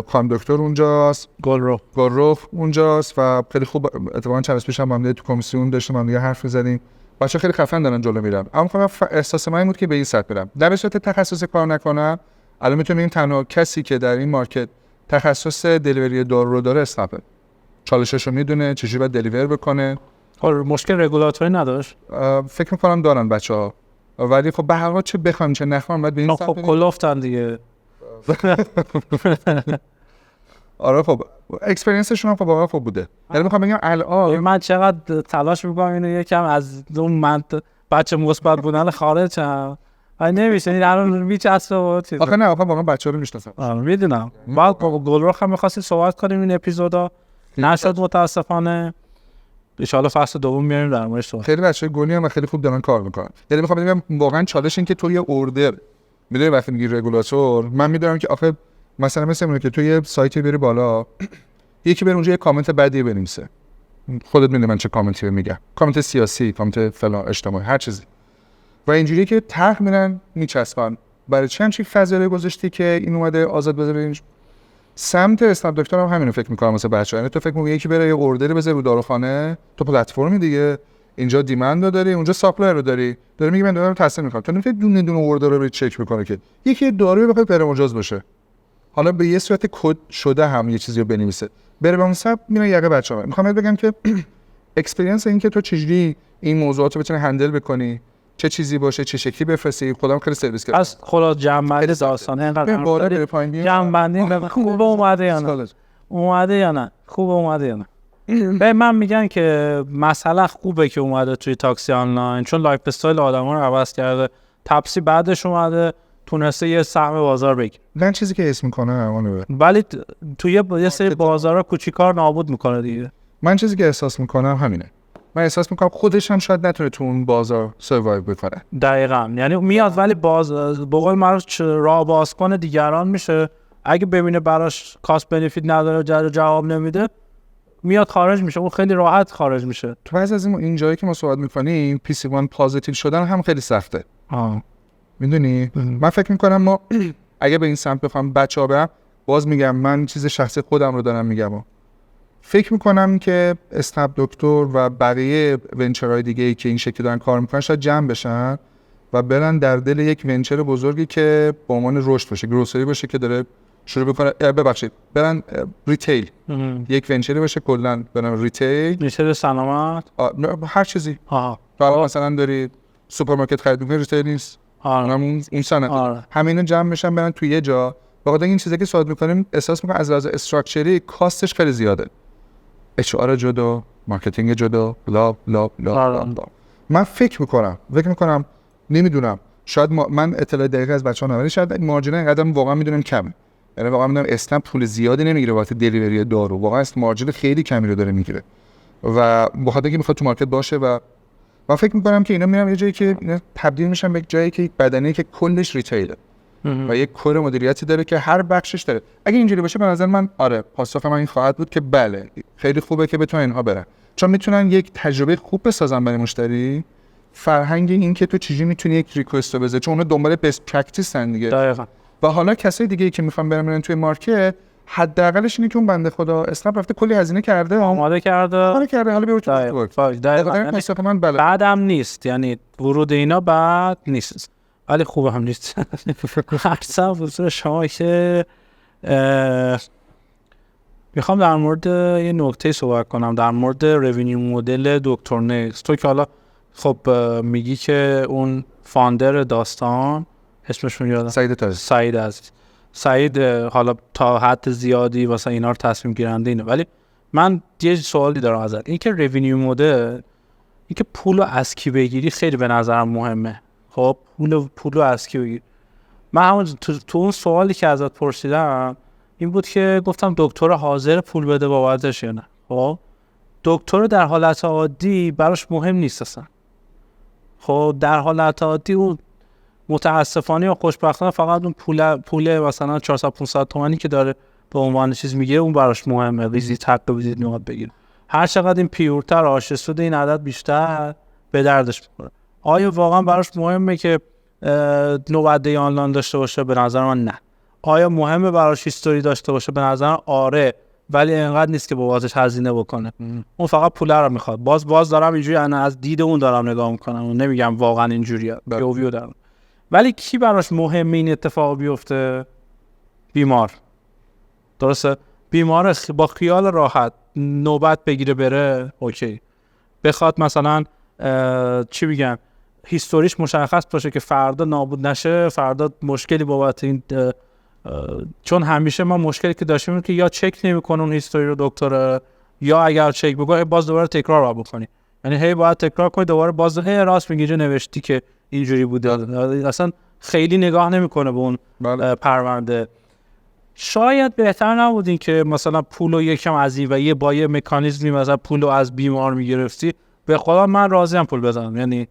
خانم دکتر اونجاست، گلرخ اونجاست و خیلی خوب. اتفاقا چند روز پیش هم تو کمیسیون داشتیم هم دیگه حرف می‌زدیم. بچه‌ها خیلی خفن دارن جلو میرن. اما احساس من این بود که به این سطح برم. در به صورت تخصصی کار نکنم. الان میتونیم تنها کسی که در این مارکت تخصص دلیوری دارو رو داره اسنپه. چالشش رو میدونه، چجوری باید دلیور بکنه. مشکل رگولاتوری نداشت؟ فکر می‌کنم دارن بچه‌ها. ولی خب به هر حال چه بخوام چه نخوام باید به این خب کلوفتن دیگه. آره خب اکسپریانسشون هم خب واقعا خوب بوده. یعنی میخوام بگم الان من چقدر تلاش میکنم اینو یکم از اون بچه مثبت بودن خارج هم نمیشه. این الان میچسبه و چیز. آخه نه واقعا بچه‌ها رو میشناسم. میدونم. بعد گلرخ هم می‌خواستیم صحبت کنیم این اپیزودا نشد متاسفانه. ان شاءالله فصل دوم میاریم در موردش صحبت. خیلی بچه‌های گونی هم خیلی خوب دارن کار میکنن. یعنی میخوام بگم واقعا چالش این که تو یه اوردر میدونی وقتی میگی رگولاتور، من میدونم که آخه مثلا مثل که تو یه سایتی بری بالا یکی بره اونجا یه کامنت بدی بنویسه، خودت میدونی من چه کامنتی میگم، کامنت سیاسی، کامنت فلان اجتماعی، هر چیزی، و اینجوری که طرح میرن میچسبن. برای چه همچین فضایی گذاشتی که این اومده آزاد بذاره این سمت اسنپ دکتر هم همینو فکر میکنم واسه بچه‌ها. یعنی تو فکر می‌کنی یکی بره یه اوردری بذاره رو داروخانه، تو پلتفرمی دیگه، اینجا دیمند رو داری، اونجا ساپلای رو داری میگی من دارم تصمیم می‌کنم. تو نمی‌تونی دونه دونه اوردر رو چک بکنه که یکی داروی بخواد غیر مجاز باشه، حالا به یه صورت کد شده هم یه چیزی رو بنویسه بره به اون سمت میره یقه بچه‌ها. می‌خوام بگم که اکسپریانس این که تو چجوری این موضوعات رو بتونی هندل بکنی، چه چیزی باشه، چه شکلی بفرستی، خودم خیلی سرویس کردم. از خلاص جمع‌بندی داستانه اینقدر جمع‌بندی خوب اومده یا نه؟ اومده یا نه؟ خوب اومده یا نه؟ به من میگن که مسئله خوبه که اومده توی تاکسی آنلاین، چون لایف استایل آدما رو عوض کرده. تپسی بعدش اومده تونسته یه سهم بازار بگیره. من چیزی که اسم میکنه ولی توی یه سری بازارها کوچیکار نابود میکنه دیگه. من چیزی که احساس میکنم همینه. من احساس میکنم خودش هم شاید نتونه تو اون بازار سروایو بکنه. دقیقاً. یعنی میاد ولی به قول معروف راه باز کنه دیگران میشه. اگه ببینه براش کاست بنفیت نداره جواب نمیده میاد خارج میشه. اون خیلی راحت خارج میشه. تو بعضی از این جایی که ما صحبت میکنیم PC1 پوزیتیو شدن هم خیلی سخته. میدونی من فکر میکنم ما اگه به این سمت بخوام بچه‌ها برم، باز میگم من چیز شخصی خودم رو دارم میگم، فکر میکنم که اسنپ دکتر و بقیه ونچرهای دیگه‌ای که این شکلی دارن کار میکنن شاید جمع بشن و برن در دل یک ونچر بزرگی که به عنوان رشد باشه، گروسری باشه که داره شروع بکنه، برن ریتیل، یک ونچری باشه کلا برن ریتیل سلامت، هر چیزی. مثلا داری سوپرمارکت خرید میکنی، ریتیل نیست، همون این صنعت، همینا جمع بشن برن توی یه جا. بخاطر این چیزی که صحبت میکنیم احساس میکنم از لحاظ استراکچری کاستش خیلی زیاده، اچ آر جدا، مارکتینگ جدا، بلا بلا بلا. من فکر میکنم نمیدونم، شاید من اطلاع دقیق از بچه‌ها ندارم، شاید مارجین اینقدر واقعا میدونم کمه. یعنی واقعا میدونم اسنپ پول زیادی نمیگیره واسه دلیوری دارو، واقعا است مارجین خیلی کمی رو داره میگیره و بخاطر اینکه میخواد تو مارکت باشه. و من فکر میکنم که اینا میرن یه جایی که اینا تبدیل میشن به جایی که یک بدنه‌ای که کلش ریتیله و یک کور مدیریتی داره که هر بخشش داره. اگه اینجوری باشه به نظر من پاسخ من این خواهد بود که بله خیلی خوبه که بتونن اینها برن، چون میتونن یک تجربه خوب بسازن برای مشتری. فرهنگ این که تو چجوری میتونی یک ریکوست رو بذاری، چون اونا دنبال بیست پرکتیسن دیگه. دقیقاً. و حالا کسای دیگه‌ای که میخوان برن توی مارکت، حداقلش اینه که اون بنده خدا اسنپ رفته کلی هزینه کرده، آماده کرده، حالا بیرون تو دقیقاً. بعدم نیست، یعنی ورود اینا بعد نیست، ولی خوبه هم نیست. هرچند حضور شما که میخوام در مورد یه نکته صحبت کنم، در مورد روینیو مدل دکتر نیکس. تو که حالا خب میگی که اون فاندر داستان اسمشون یادم، سعید عزیز، سعید حالا تا حد زیادی واسه اینا رو تصمیم گیرنده اینه، ولی من یه سوالی دارم ازت. این که روینیو مدل، این که پولو از کی بگیری خیلی به نظرم مهمه. خب پولو از کی بگیری؟ من همون تو اون سوالی که ازت پرسیدم این بود که گفتم دکتر حاضر پول بده بابتش یا نه. خب دکتر در حالت عادی براش مهم نیست اصلا. خب در حالت عادی اون متاسفانه یا خوشبختانه فقط اون پول مثلا 400 500 تومانی که داره به عنوان چیز میگیره اون براش مهمه، ویزیت حق ویزیت میاد بگیره. هر چقدر این پیورتر آشه سود این عدد بیشتر به دردش میخوره. آیا واقعا براش مهمه که نوبت آنلاین داشته باشه؟ به نظر من نه. آیا مهمه براش هیستوری داشته باشه؟ به نظر من آره، ولی اینقدر نیست که بابتش هزینه بکنه. اون فقط پول رو میخواد. باز دارم اینجوری انا از دید اون دارم نگاه میکنم و نمیگم واقعا اینجوریه. بیویو دارم. ولی کی براش مهمه این اتفاق بیفته؟ بیمار. درسته؟ بیمار با خیال راحت نوبت بگیره بره اوکی. بخواد مثلا چی میگن هیستوریش مشخص باشه که فردا نابود نشه، فردا مشکلی بابت این چون همیشه ما مشکلی که داشتیم که یا چک نمیکنه اون هیستوری رو دکتر، یا اگر چک بکنه باز دوباره تکرار بکنی، یعنی هی باید تکرار کنی دوباره باز راست میگی جو نوشتی که اینجوری بوده. اصلا خیلی نگاه نمیکنه به اون پرونده. شاید بهتر نبودین که مثلا پولو یکم از این و یه با یه مکانیزمی مثلا پولو از بیمار میگرفتی. به خدا من راضیم پول بزنم، یعنی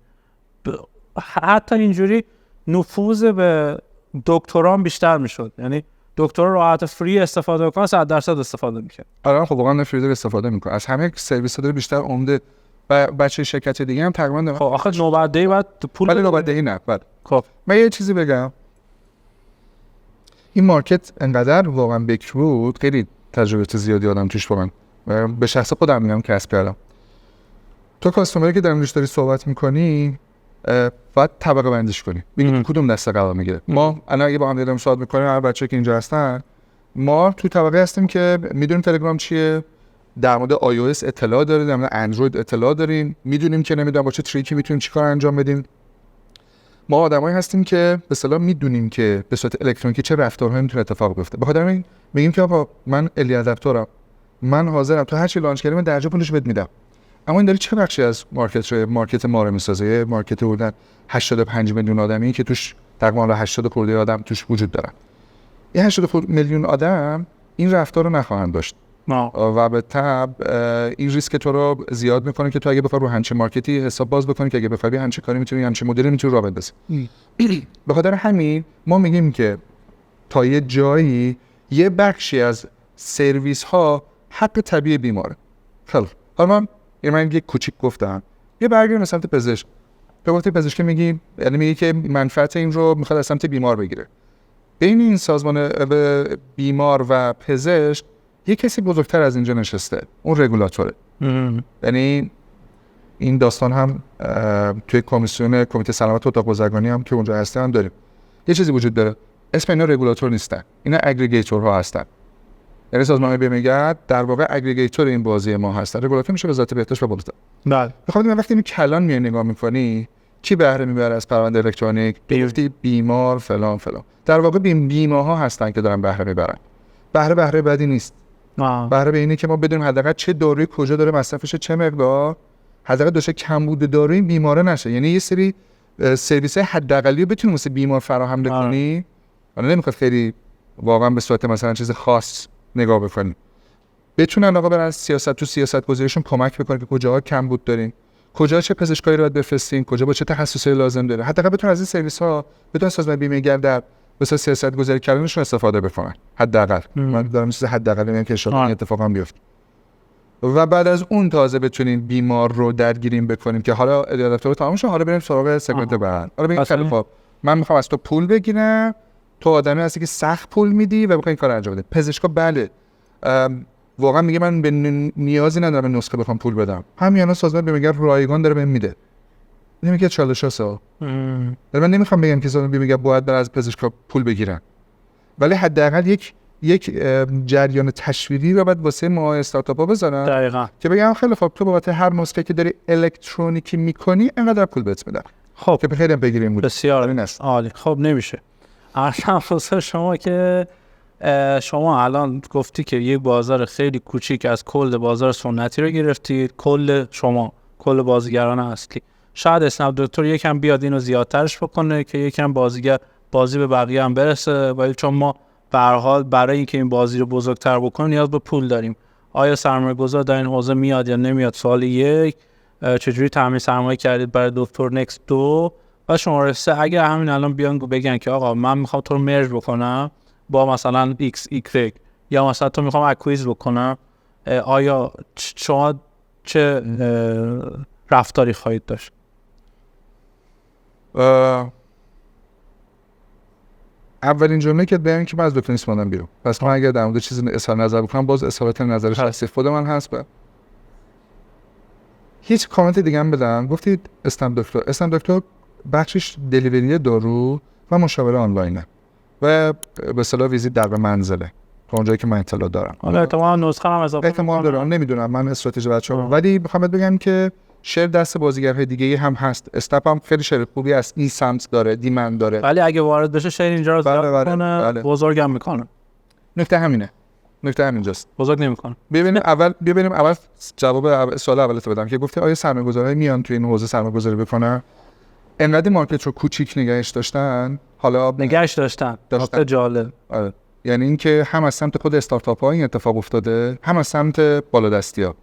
حتی اینجوری نفوذ به دکتران بیشتر میشد، یعنی دکتر راحت فری استفاده کنه 100% استفاده میکنه. آره خب واقعا فری استفاده میکنه از همه سرویس داره بیشتر عمده. بچه شرکت دیگه هم تقریبا داره. خب آخه نوبتدهی بعد پول ولی نوبتدهی نه. خب من یه چیزی بگم، این مارکت انقدر واقعا بکر بود، خیلی تجربه زیادی آدم توش واقعا به شخص خودم میگم کسب کردم. تو کاستمری که در موردش داری صحبت میکنی باید طبقه بندیش کنی، ببین کدوم دسته قرار میگیره. ما الان اگه با هم داریم صحبت میکنیم، هر بچه‌ای که اینجا هستن، ما تو طبقه هستیم که میدونیم تلگرام چیه، در مورد iOS اطلاع داریم، در مورد اندروید اطلاع داریم، میدونیم که نمیدونم با چه تریکی میتونیم چیکار انجام بدیم. ما آدمایی هستیم که به اصطلاح میدونیم که به صورت الکترونیکی چه رفتارهایی میتونه اتفاق بیفته. بخاطر همین میگیم که آقا من الی ادپتورم، من حاضرم تو هر چی لانچ کردیم درجه پولش بهت میدم. اما این داره چه بخشی از مارکت ما رو میسازه؟ مارکت بودن 85 میلیون آدمی که توش تقریبا 80 خورده آدم توش وجود دارن. این 80 میلیون آدم این رفتار رو نخواهند داشت و به تبع این ریسک تو رو زیاد میکنه که تو اگه بخوای رو همچین مارکتی حساب باز بکنی که اگه بخوای همچین کاری میتونی، همچین مدلی میتونی راه بندازی. به خاطر همین ما میگیم که تا یه جایی یه بخشی از سرویس ها حق طبیعی بیماره. خیلی حالا من یک کوچیک گفتم، یه برگردیم به سمت پزشک. به وقتی پزشک میگی، یعنی میگی که منفعت این رو میخواد از سمت بیمار بگیره. بین این سازمان بیمار و پزشک یه کسی بزرگتر از اینجا نشسته، اون رگولاتوره. یعنی این داستان هم توی کمیته سلامت اتاق بازرگانی هم که اونجا هستن داریم. یه چیزی وجود داره اسم اینا رگولاتور نیستن، اینا اگریگیتورها هستن. یعنی سازمان بیمه‌گرد در واقع اگریگیتور این بازی ما هستن. رگولاتور میشه وزارت بهداشت و بالاتر. بله. بخاطر من وقتی کلان میای نگاه می‌کنی کی بهره میبره از پرونده الکترونیک؟ بیمار فلان. در واقع بیمه‌ها هستن که دارن بهره میبرن. بهره بدی نیست. بهره به اینه که ما بدونیم حداقل چه دارویی کجا داره مصرفش، چه مقدار، حداقل داشته کمبود دارویی بیماره نشه. یعنی یه سری سرویس حداقلی رو بتونیم واسه بیمار فراهم بکنی. حالا نمیخواد خیلی واقعا به صورت مثلا چیز خاص نگاه بکنیم. بتونن آقا برن سیاست گذاریشون کمک بکنن که کجاها کمبود داریم، کجا چه پزشکایی رو باید بفرستیم، کجا با چه تخصصی لازم داره. حداقل بتونن از این سرویس ها بتونن سازمان بیمه‌گرد در واسه سیاست گذاری کردنشون استفاده بکنن. حداقل من دارم چیز حداقل میگم که ان شاءالله این اتفاق هم بیفته. و بعد از اون تازه بتونیم بیمار رو درگیریم بکنیم که حالا اداره تمام شه، حالا بریم سراغ سگمنت بعد. حالا بگیم خیلی خوب من میخوام از تو پول بگیرم، تو آدمی هستی که سخت پول میدی و بخوای این کارو انجام بده. پزشکا بله واقعا میگه من به نیازی ندارم نسخه بخوام پول بدم، همینا سازمان بیمه‌گرد رایگان داره بهم میده. نمیگه چالشاسا من نمیخوام بگم که سازمان بیمه‌گرد باید از پزشکا پول بگیرن، ولی حداقل یک جریان تشویقی رو بعد واسه ما استارتاپ‌ها بزنن دقیقاً که بگم خیلی خوب تو بابت هر نسخه که داری الکترونیکی میکنی اینقدر پول بهت میدن. خب که بخیرم بگیریم بود. بسیار عالی. خب نمیشه اصلا واسه شما که شما الان گفتی که یک بازار خیلی کوچیک از کل بازار سنتی رو گرفتید، کل بازیگران اصلی. شاید اسنپ دکتر یکم بیاد اینو زیادترش بکنه که یکم بازی به بقیه هم برسه، ولی چون ما به هر حال برای اینکه این بازی رو بزرگتر بکنیم نیاز به پول داریم. آیا سرمایه‌گذار در این حوزه میاد یا نمیاد؟ سوال یک. چجوری تامین سرمایه کردید برای دکتر نکست؟ 2 و شماره 3 اگر همین الان بیان بگن که آقا من میخوام تو رو مرج بکنم با مثلا XY یا مثلا تو میخوام اکویز بکنم، آیا شما چه رفتاری خواهید داشت؟ اولین جمله که بگم که من از دکتر نیست اومدم بیرون، پس من اگر در مورد چیزی اظهار نظر بکنم باز اظهارات نظر شخصی خود من هست. هیچ کامنت دیگه هم بدم. گفتید اسم دکتر بخشش دلیوری دارو و مشاوره آنلاینه و به اصطلاح ویزیت در منزله تا اونجایی که من اطلاع دارم. حالا احتمال نسخه هم اضافه احتمال داره، نمیدونم، من استراتژی بچه‌ها، ولی میخوام بگم که شیر دست بازیگرهای دیگه هم هست. استاپ هم خیلی شیر خوبی است، این سمت داره، دیمند داره، ولی اگه وارد بشه شیر اینجا رو زیاد کنه، بزرگم میکنه. نکته همینجاست، بزرگ نمیکنه. ببینیم اول جواب سوال اولت بدم که گفتی آیا سرمایه‌گذارها میان تو این حوزه سرمایه‌گذاری بکنن؟ انقدر مارکت رو کوچیک نگهش داشتن، حالا نگهش داشتن. نکته جالب. یعنی اینکه هم از سمت خود استارتاپ‌ها این اتفاق افتاده، هم از سمت بالادستی‌ها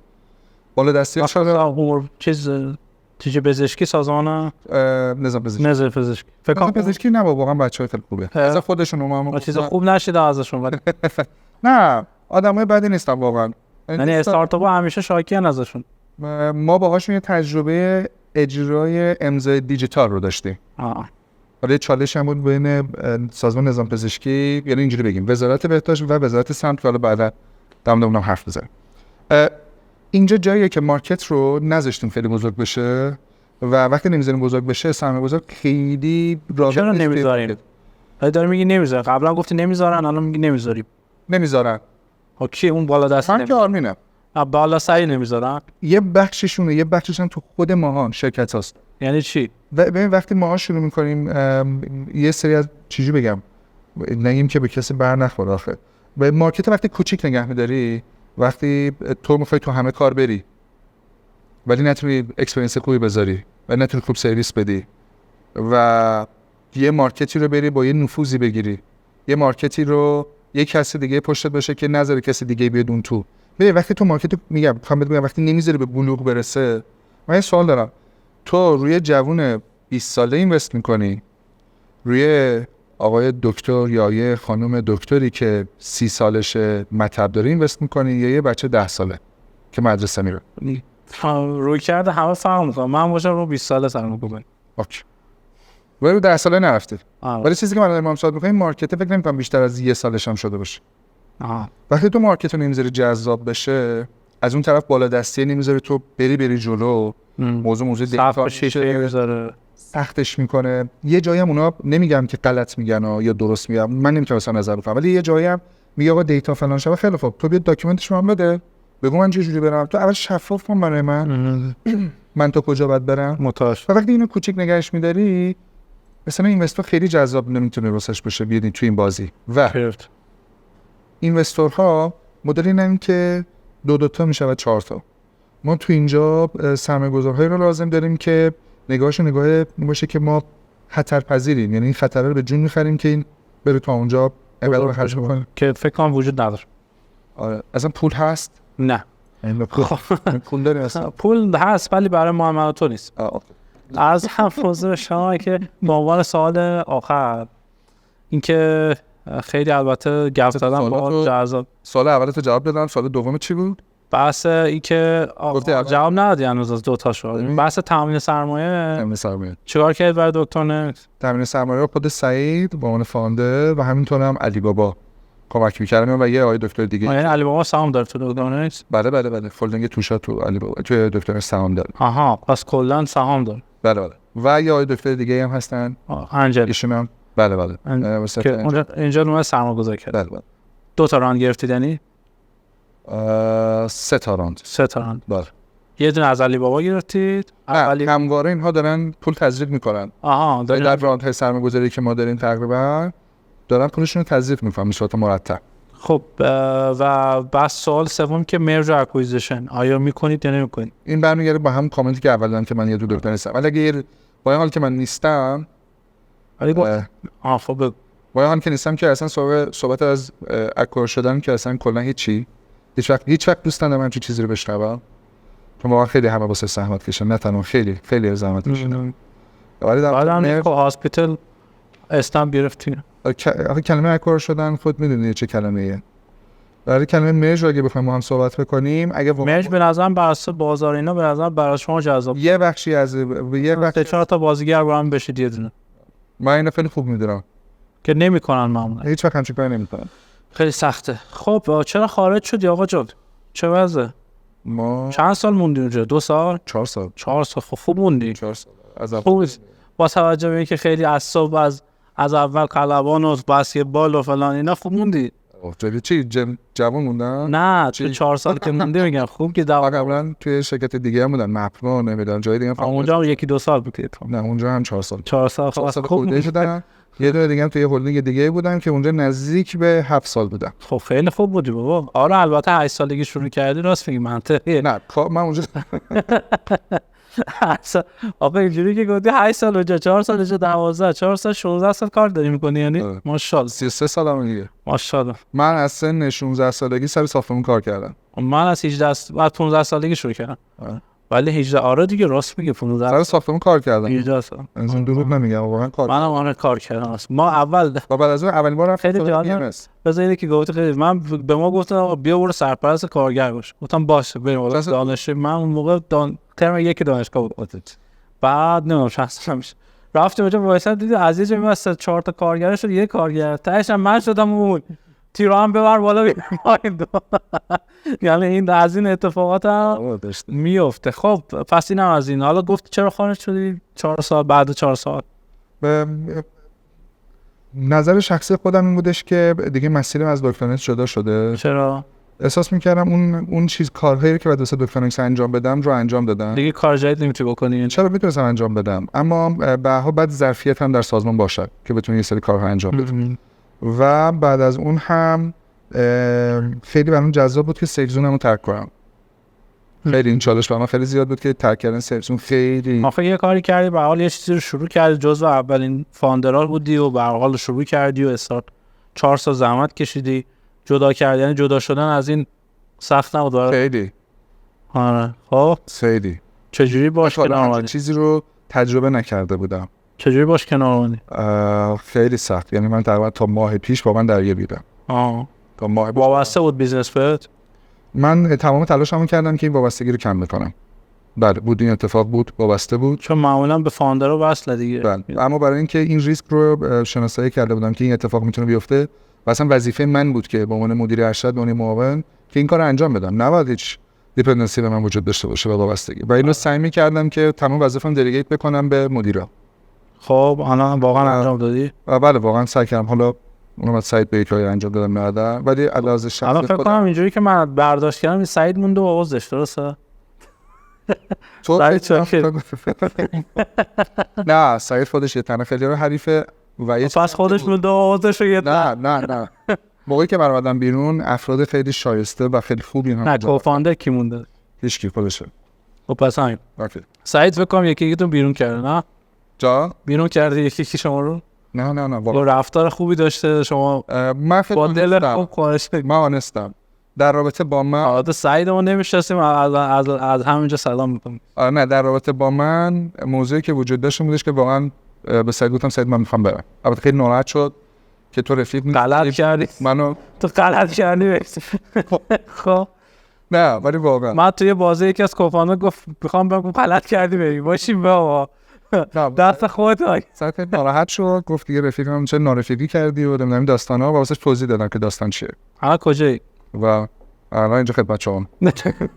چیز تیجه پزشکی سازمان نظام پزشکی فکر کنم پزشکی نه، واقعا بچه‌ها خیلی خوبه از خودشون ما چیز خوب نشید ازشون، ولی نه آدمای بدی نیستن واقعا، یعنی استارتاپ همیشه شاکیان ازشون. ما باهاشون یه تجربه اجرای امضای دیجیتال رو داشتیم. ولی چالش هم بود بین سازمان نظام پزشکی، یعنی اینجوری بگیم وزارت بهداشت و وزارت سمت که حالا بعدا اونم حرف بزنیم. اینجا جاییه که مارکت رو نذاشتیم خیلی بزرگ بشه و وقتی نمیذاریم بزرگ بشه سرمایه‌گذار خیلی راضی چرا نمیذاریم؟ داری میگی نمیذارن، قبلا گفتی نمیذارن، الان میگی نمیذارن. کی اون بالا دست من که آرمینم. بالا سعی نمیذارن. یه بخششون تو خود ماهان شرکت هاست. یعنی چی؟ ببین وقتی ماها شروع میکنیم یه سری از چیزی بگم نگیم که به کسی بر نخوره آخه. به مارکت وقتی کوچیک نگه می‌داری، وقتی تو میخوای تو همه کار بری ولی نتونی اکسپریانس خوبی بذاری و نتونی خوب سرویس بدی و یه مارکتی رو بری با یه نفوذی بگیری، یه مارکتی رو یه کسی دیگه پشتت باشه که نذاره کسی دیگه بیاد اون تو. ببین وقتی تو مارکت میگم وقتی نمیذاری به بلوغ برسه، من یه سوال دارم، تو روی جوون 20 ساله اینوست میکنی، روی آقای دکتر یا یه خانم دکتری که 30 سالشه مطب داره اینوست میکنی، یا یه بچه 10 ساله که مدرسه میره؟ روی کرده همه فرق میکنه. من باشم رو 20 ساله سرمایه گذاری. اوکی. ولی 10 ساله نرفته. ولی چیزی که من دارم صحبت میکنم مارکت فکر نمیکنم بیشتر از 1 سالش هم شده باشه. وقتی تو مارکت رو نمیذاری جذاب بشه، از اون طرف بالا دستی نمیذاری تو بری جلو، موضوع دیتا میذاره، سختش میکنه. یه جایی هم اونا نمیگم که غلط میگن یا درست میگن، من نمیتونم اصلا نظر بدم، ولی یه جایی هم میگه آقا دیتا فلان شبه، خیلی خوب تو بیا داکیومنتش من بده، بگو من چه جوری برم، تو اول شفاف کن برای من تو کجا باید برم متاش. وقتی اینو کوچیک نگهش میداری، مثلا اینوستور خیلی جذاب نمیتونه واسش بشه بیاد تو این بازی. و اینوستورها مدل اینن که دو تا میشه و 4 تا. ما تو اینجا سرمایه‌گذارهایی رو لازم داریم که نگاهشون نگاه باشه که ما خطرپذیریم، یعنی این خطر رو به جون می‌خریم که این بره تا اونجا اول خرج بکنه که فکر کنم وجود نداره. آره اصلا پول هست؟ نه. پول داریم اصلا؟ پول هست ولی برای معاملات تو نیست. از هم موضوع شما که به عنوان سوال آخر اینکه خیلی البته گفت دادم با جذاب. سوال اولت رو جواب دادم، سوال دوم چی بود؟ بحث این که جواب ندادی هنوز از 2 تا شد. بحث تامین سرمایه. چیکار کرد برای دکتر نکس؟ تامین سرمایه خود سعید با عنوان فاونده و همینطور هم علی بابا کمک می‌کردن و یه آقای دکتر دیگه. یعنی علی بابا سهام داره تو دکتر نکس؟ بله فولدینگ توشا تو علی بابا تو دکتر سهام داره. آها پس کلا سهام داره. بله و یه آقای دکتر دیگه هم هستن. انجل. ایشون هم بله که اینجا نوع سرمایه‌گذاری کرد. بله 2 تا راند گرفتید یعنی 3 تا راند. بله. یه دونه از علی بابا گرفتید. همواره اینها دارن پول تزریق میکنن. در راندهای سرمایه‌گذاری که ما داریم تقریبا دارن پولشون رو تزریق میکنن به صورت مرتب. خب و بس سوال سوم که مرج و اکویزیشن آیا میکنید یا نمیکنید؟ این برمیگرده با هم کامنتی که اول دادم که من یه دکتر نیستم. ولی اگه با این حال که من نیستم ولی خب با این حال که نیستم که اصلا صحبت از اکور شدن که اصلا کلا هیچ وقت دوست ندارم همچین چیزی رو بشنوم. چون واقعا خیلی همه واسه زحمت کشن، نه تنها خیلی زحمت کشن. ولی در بعدم مرج هاسپیتال استام گرفتیم. آخه کلمه اکوار شدن خود میدونی چه کلمه‌ایه. برای کلمه مرج اگه بخوایم با هم صحبت بکنیم، اگه مرج به نظرم بر اساس بازار اینا به نظرم برای شما جذاب. یه بخشی از یه بخش 4 تا بازیگر با هم بشید یه دونه. من اینو خیلی خوب میدونم که نمیکنن معمولا. هیچ وقت همچین کاری نمیکنن. خیلی سخته. خب چرا خارج شدی آقا جان؟ چه وضعه؟ ما چند سال موندی اونجا؟ 2 سال؟ 4 سال. 4 سال. خب خوب موندی. 4 سال. از خوب با توجه به اینکه خیلی عصب از اول کلبان و بسکتبال و فلان اینا خوب موندی. چی جوان موندن؟ نه تو 4 سال که موندی میگم خوب که قبلا توی شرکت دیگه هم بودن، مپنا نمیدونم جای دیگه هم اونجا هم 1-2 سال بود. نه اونجا هم 4 سال. 4 سال خوب شدن. یه دونه دیگه هم توی هلدینگ دیگه بودم که اونجا نزدیک به 7 سال بودم. خب خیلی خوب بودی بابا. آره البته 8 سالگی شروع کردی، راست میگی، منطقیه. نه من اونجا آقا اینجوری که گفتی 8 سال اونجا، 4 سال اونجا، 12 4 سال 16 سال کار داری میکنی، یعنی ماشاءالله 33 سالم دیگه. ماشاءالله. من از سن 16 سالگی سر ساختمون کار کردم. من از 18 بعد 15 سالگی شروع کردم. ولی 18 آره دیگه راست میگه 15 سر ساختمون کار کردم. 18 سال. از اون دروغ نمیگم، واقعا کار. منم آره کار کردم. ما اول بعد از اون اولین بار رفتم خیلی جالب. بذارید که گفت خیلی من به ما گفتن آقا بیا برو سرپرست کارگر باش. گفتم باشه بریم. دانشجو من اون موقع ترم 1 دانشگاه بود. بعد نمیدونم شخصا میشه رفتیم اونجا وایساد دیدی از یه جایی واسه 4 تا کارگر شد، یه کارگر تهش من شدم اون تیرام ببر بالا بیایم. یعنی این از این اتفاقات هم میفته. خب پس اینم از این. حالا گفت چرا خارج شدی 4 سال بعد 4 سال؟ به نظر شخصی خودم این بودش که دیگه مسیرم از دکترانیت جدا شده. چرا؟ احساس میکردم اون کارهایی که بعد واسه دکترانیت انجام بدم رو انجام دادم. دیگه کار جدید نمیتونی بکنی. چرا میتونستم انجام بدم، اما بعد ظرفیت هم در سازمان باشد که بتونی یه سری کارها انجام بدم. و بعد از اون هم خیلی برام جذاب بود که سیلزونمو ترک کنم. خیلی این چالش برام خیلی زیاد بود که ترک کردن سیلزون خیلی. آخه یه کاری کردی به حال یه چیزی رو شروع کردی، جزو اولین فاوندرها بودی و به حال شروع کردی و استارت 4 سال زحمت کشیدی. جدا کردن، جدا شدن از این سخت نبود خیلی. آره خب خیلی. چجوری باش کنار اومدی؟ چیزی رو تجربه نکرده بودم. چجوری باش کنار اومدی؟ خیلی سخت. یعنی من تقریبا تا ماه پیش با من درگیر بودم. تا ماه وابسته بود بیزنس بهت؟ من تمام تلاشمو کردم که این وابستگی رو کم بکنم. بله بود، این اتفاق بود، وابسته بود. چون معمولا به فاوندرها وصله دیگه. بله. اما برای اینکه این ریسک رو شناسایی کرده بودم که این اتفاق میتونه بیفته، مثلا وظیفه من بود که به عنوان مدیر ارشد، به عنوان معاون که این کارو انجام بدم. نباید هیچ دیپندنسی به من وجود داشته باشه و وابستگی. و اینو سعی می‌کردم که تمام وظایفم دلیگیت بکنم به مدیرا. خب الان واقعا انجام دادی؟ بله واقعا سعی کردم. حالا اونم از سایت به یکی انجام دادم ندادم، ولی علاوه شخصی الان فکر کنم اینجوری که من برداشت کردم سعید مونده و آوازش درسته؟ سعید نه سعید خودش یه تنه خیلی رو حریفه و پس خودش مونده و آوازش رو یه نه موقعی که من اومدم بیرون افراد خیلی شایسته و خیلی خوبی هم. نه کوفاندر کی مونده؟ هیچ کی خودشه. خب پس همین. سعید فکر کنم یکیتون بیرون کرده نه؟ جا بیرون کرده یکی شما رو؟ نه با رفتار خوبی داشته شما؟ من با دل خوب خواهش من آنستم در رابطه با من. البته سعید ما نمیشناسیم، از همینجا سلام میکنم. نه در رابطه با من موضوعی که وجود داشت بودش که واقعا به سعید گفتم سعید من میخوام برم. البته خیلی ناراحت شد که تو رفیق غلط کردی. تو غلط کردی. خب نه ولی واقعا من توی بازی یکی از کوفاندر گفت میخوام بگم غلط کردی بریم باشیم بابا دست خودت. سعید ناراحت شد گفت دیگه رفیقم چه نارفیقی کردی و نمیدونم داستانا و واسش توضیح دادم که داستان چیه. الان کجایی؟ و الان اینجا خدمت شما.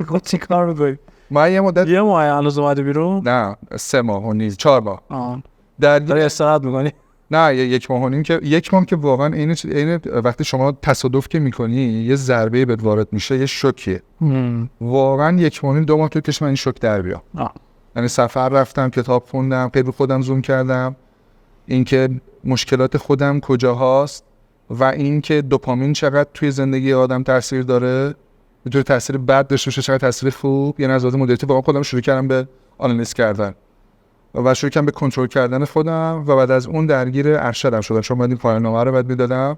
خب چی کار می‌کنی؟ ما یه ماه هنوز اومدی بیرون؟ نه 3 ماه و نیز 4 ماه. داری استراحت می‌کنی؟ نه 1 ماه و نیم که 1 ماه که واقعا این وقتی شما تصادف که می‌کنی یه ضربه بهت وارد میشه یه شوکیه. واقعا 1 ماه و نیم 2 ماه تو کش من این شوک در بیام. یعنی سفر رفتم، کتاب خوندم، خیلی خودم زوم کردم اینکه مشکلات خودم کجاهاست و اینکه دوپامین چقدر توی زندگی آدم تاثیر داره، میتونه تاثیر بد داشته باشه چقدر تاثیر خوب. یعنی از لحاظ مدیریتی واقعا خودم شروع کردم به آنالیز کردن و شروع کردم به کنترل کردن خودم و بعد از اون درگیر ارشدم شدم، چون من این پایان‌نامه رو بعد میدادم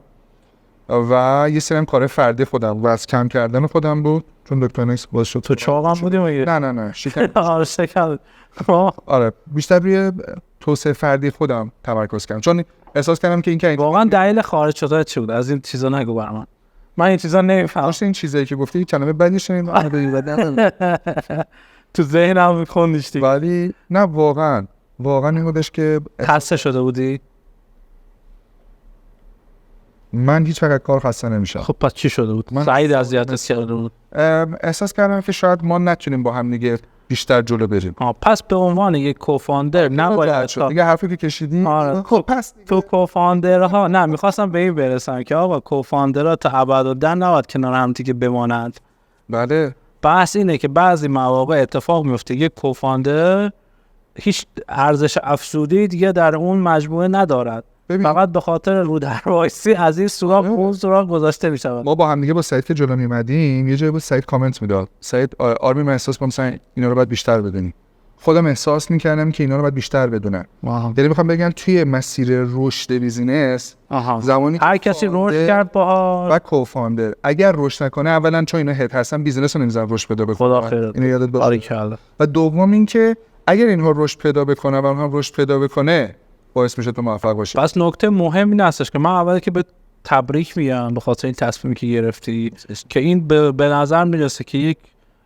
و یه سری کار فردی خودم و از کم کردن خودم بود چون دکترانیکس باز شد. تو چاقم بودی مگه؟ نه شکم. آره شکم. آره بیشتر روی توسعه فردی خودم تمرکز کردم، چون احساس کردم که این واقعا دلیل خارج شدن چی بود؟ از این چیزا نگو برام. من این چیزا نمیفهمم. این چیزایی که گفتی کلمه بدی شنیدم تو ذهنم میخوندیش، ولی نه واقعا این بودش که خسته شده بودی. من هیچ وقت کار خسته نمیشم. خب پس چی شده بود؟ سعید اذیتت کرده بود. احساس کردم که شاید ما نتونیم با هم دیگه بیشتر جلو بریم. پس به عنوان یک کوفاندر نباید دیگه حرفی که کشیدی. خب پس تو کوفاندرها نه میخواستم به این برسم که آقا کوفاندرها تا ابدالدر نباید کنار هم دیگه بمانند. بله. بحث اینه که بعضی مواقع اتفاق میفته یک کوفاندر هیچ ارزش افزوده دیگه در اون مجموعه ندارد، فقط به خاطر رو در وایسی از این سوراخ اون سوراخ گذاشته میشه. ما با هم دیگه با سعید که جلو میمدیم یه جایی بود سعید کامنت میداد، سعید آرمی من احساس کنم مثلا اینا رو باید بیشتر بدونی. خودم احساس میکردم که اینا رو باید بیشتر بدونن. یعنی میخوام بگم توی مسیر رشد بیزینس زمانی هر کسی رشد کرد با و کوفاندر اگر رشد نکنه، اولا چون اینا هد هستن بیزینس رو نمیذارن رشد پیدا بکنه. خدا خیرت. اینو یادت باشه. و دوم اینکه اگر اینها رشد پیدا بکنه و اونها رشد پیدا بکنه باعث میشه تو موفق باشی. پس نکته مهم این هستش که من اولی که به تبریک میگم به خاطر این تصمیمی که گرفتی که این به نظر میرسه که یک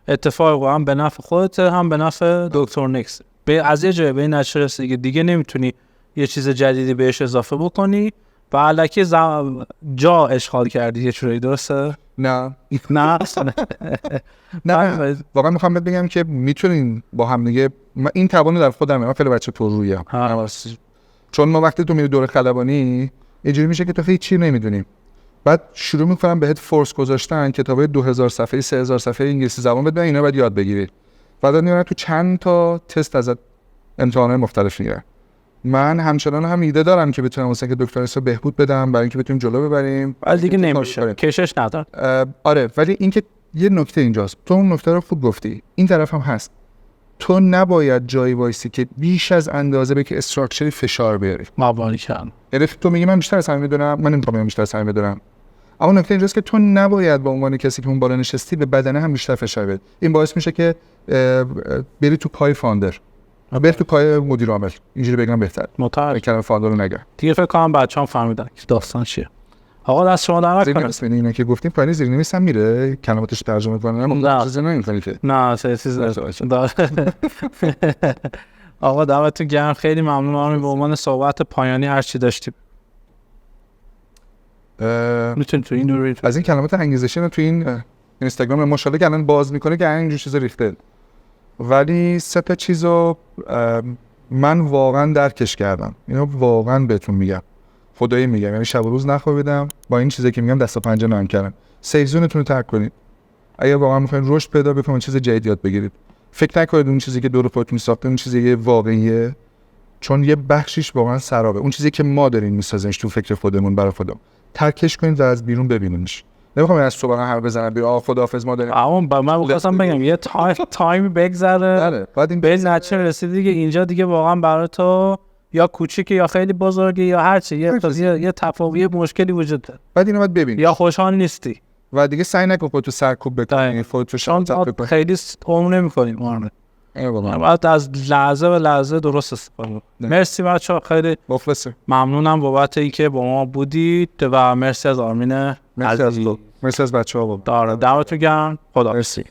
اتفاق هم به نفع خودت هم به نفع دکتر نیکس. از یه جایی به این نتیجه رسیدی که دیگه نمیتونی یه چیز جدیدی بهش اضافه بکنی و الکی جا اشغال کردی یه جوری، درسته؟ نه واقعا میخوام بگم که میتونین با هم دیگه، این توانو در خودمه، من خیلی بچه پررویم. چون ما وقتی تو میری دوره خلبانی اینجوری میشه که تو هیچ چی نمیدونیم، بعد شروع میکنم بهت فورس گذاشتن کتابای 2000 صفحه‌ای 3000 صفحه‌ای انگلیسی زبان بده، اینا باید یاد بگیری. بعد میاد تو چند تا تست از امتحانات مختلف میگیرن. من همچنان هم ایده دارم که بتونم مثلا که دکترا رو بهبود بدم برای اینکه بتونیم جلو ببریم، ولی دیگه نمیشه، کشش نداره. آره، ولی اینکه یه نکته اینجاست، تو اون نکته رو خوب گفتی، این طرف هم هست، تو نباید جایی وایسی که بیش از اندازه به که استراکچری فشار بیاری. مبارکم. یعنی تو میگی من بیشتر از همه میدونم، من نمیخوام بیشتر از همه بدونم. اما نکته اینجاست که تو نباید به عنوان کسی که اون بالا نشستی به بدنه هم بیشتر فشار بدی. این باعث میشه که بری تو پای فاوندر، بری تو پای مدیر عامل. اینجوری بگم بهتر. کلمه فاوندر رو نگم. دیگه فکر کنم بچه‌ها فهمیدن که داستان چیه. آقا دست شما در نکنه. اینا که گفتیم پایین زیرنویس هم میره کلماتش ترجمه کنه. نه چیز آقا دعوتتون گرم، خیلی ممنونم. به عنوان صحبت پایانی هر چی داشتیم میتونید تو این دوری از این کلمات انگیزشی تو این اینستاگرام ماشاءالله که الان باز میکنه که اینجور چیزا ریخته، ولی سه تا چیزو من واقعا درکش کردم. اینو واقعا بهتون میگم، خدایی میگم، یعنی شب و روز نخوابیدم با این چیزایی که میگم، دست و پنجه نرم کردم. سیف زونتون رو ترک کنید. اگه واقعا میخواین رشد پیدا بکنید، چیز جدید یاد بگیرید. فکر نکنید اون چیزی که دور خودتون ساخته اون چیزی واقعیه، چون یه بخشیش واقعا سرابه. اون چیزی که ما داریم میسازیمش تو فکر خودمون برای خودمون، ترکش کنید و از بیرون ببینیمش. نمیخوام از صبح هر بزنم بیا خداحافظ ما داریم. اما من می‌خواستم بگم یه تایم بگذره بعد به نتیجه رسیدی که اینجا دیگه واقعا برای تو یا کوچیکه یا خیلی بزرگه یا هر چی یه تفاوت مشکلی وجود داره. بعد اینو باید ببینی یا خوشحال نیستی و دیگه سعی نکن خودتو سرکوب بکنی، خودتو شانس بکنی. خیلی قوم نمی‌کنیم آره. باید از لحظه به لحظه درست استفاده. مرسی بچه‌ها، خیلی مخلصم. ممنونم بابت اینکه با ما بودید و مرسی از آرمین. مرسی از بچه‌ها. دعوتتون گرم. خدا. مرسی.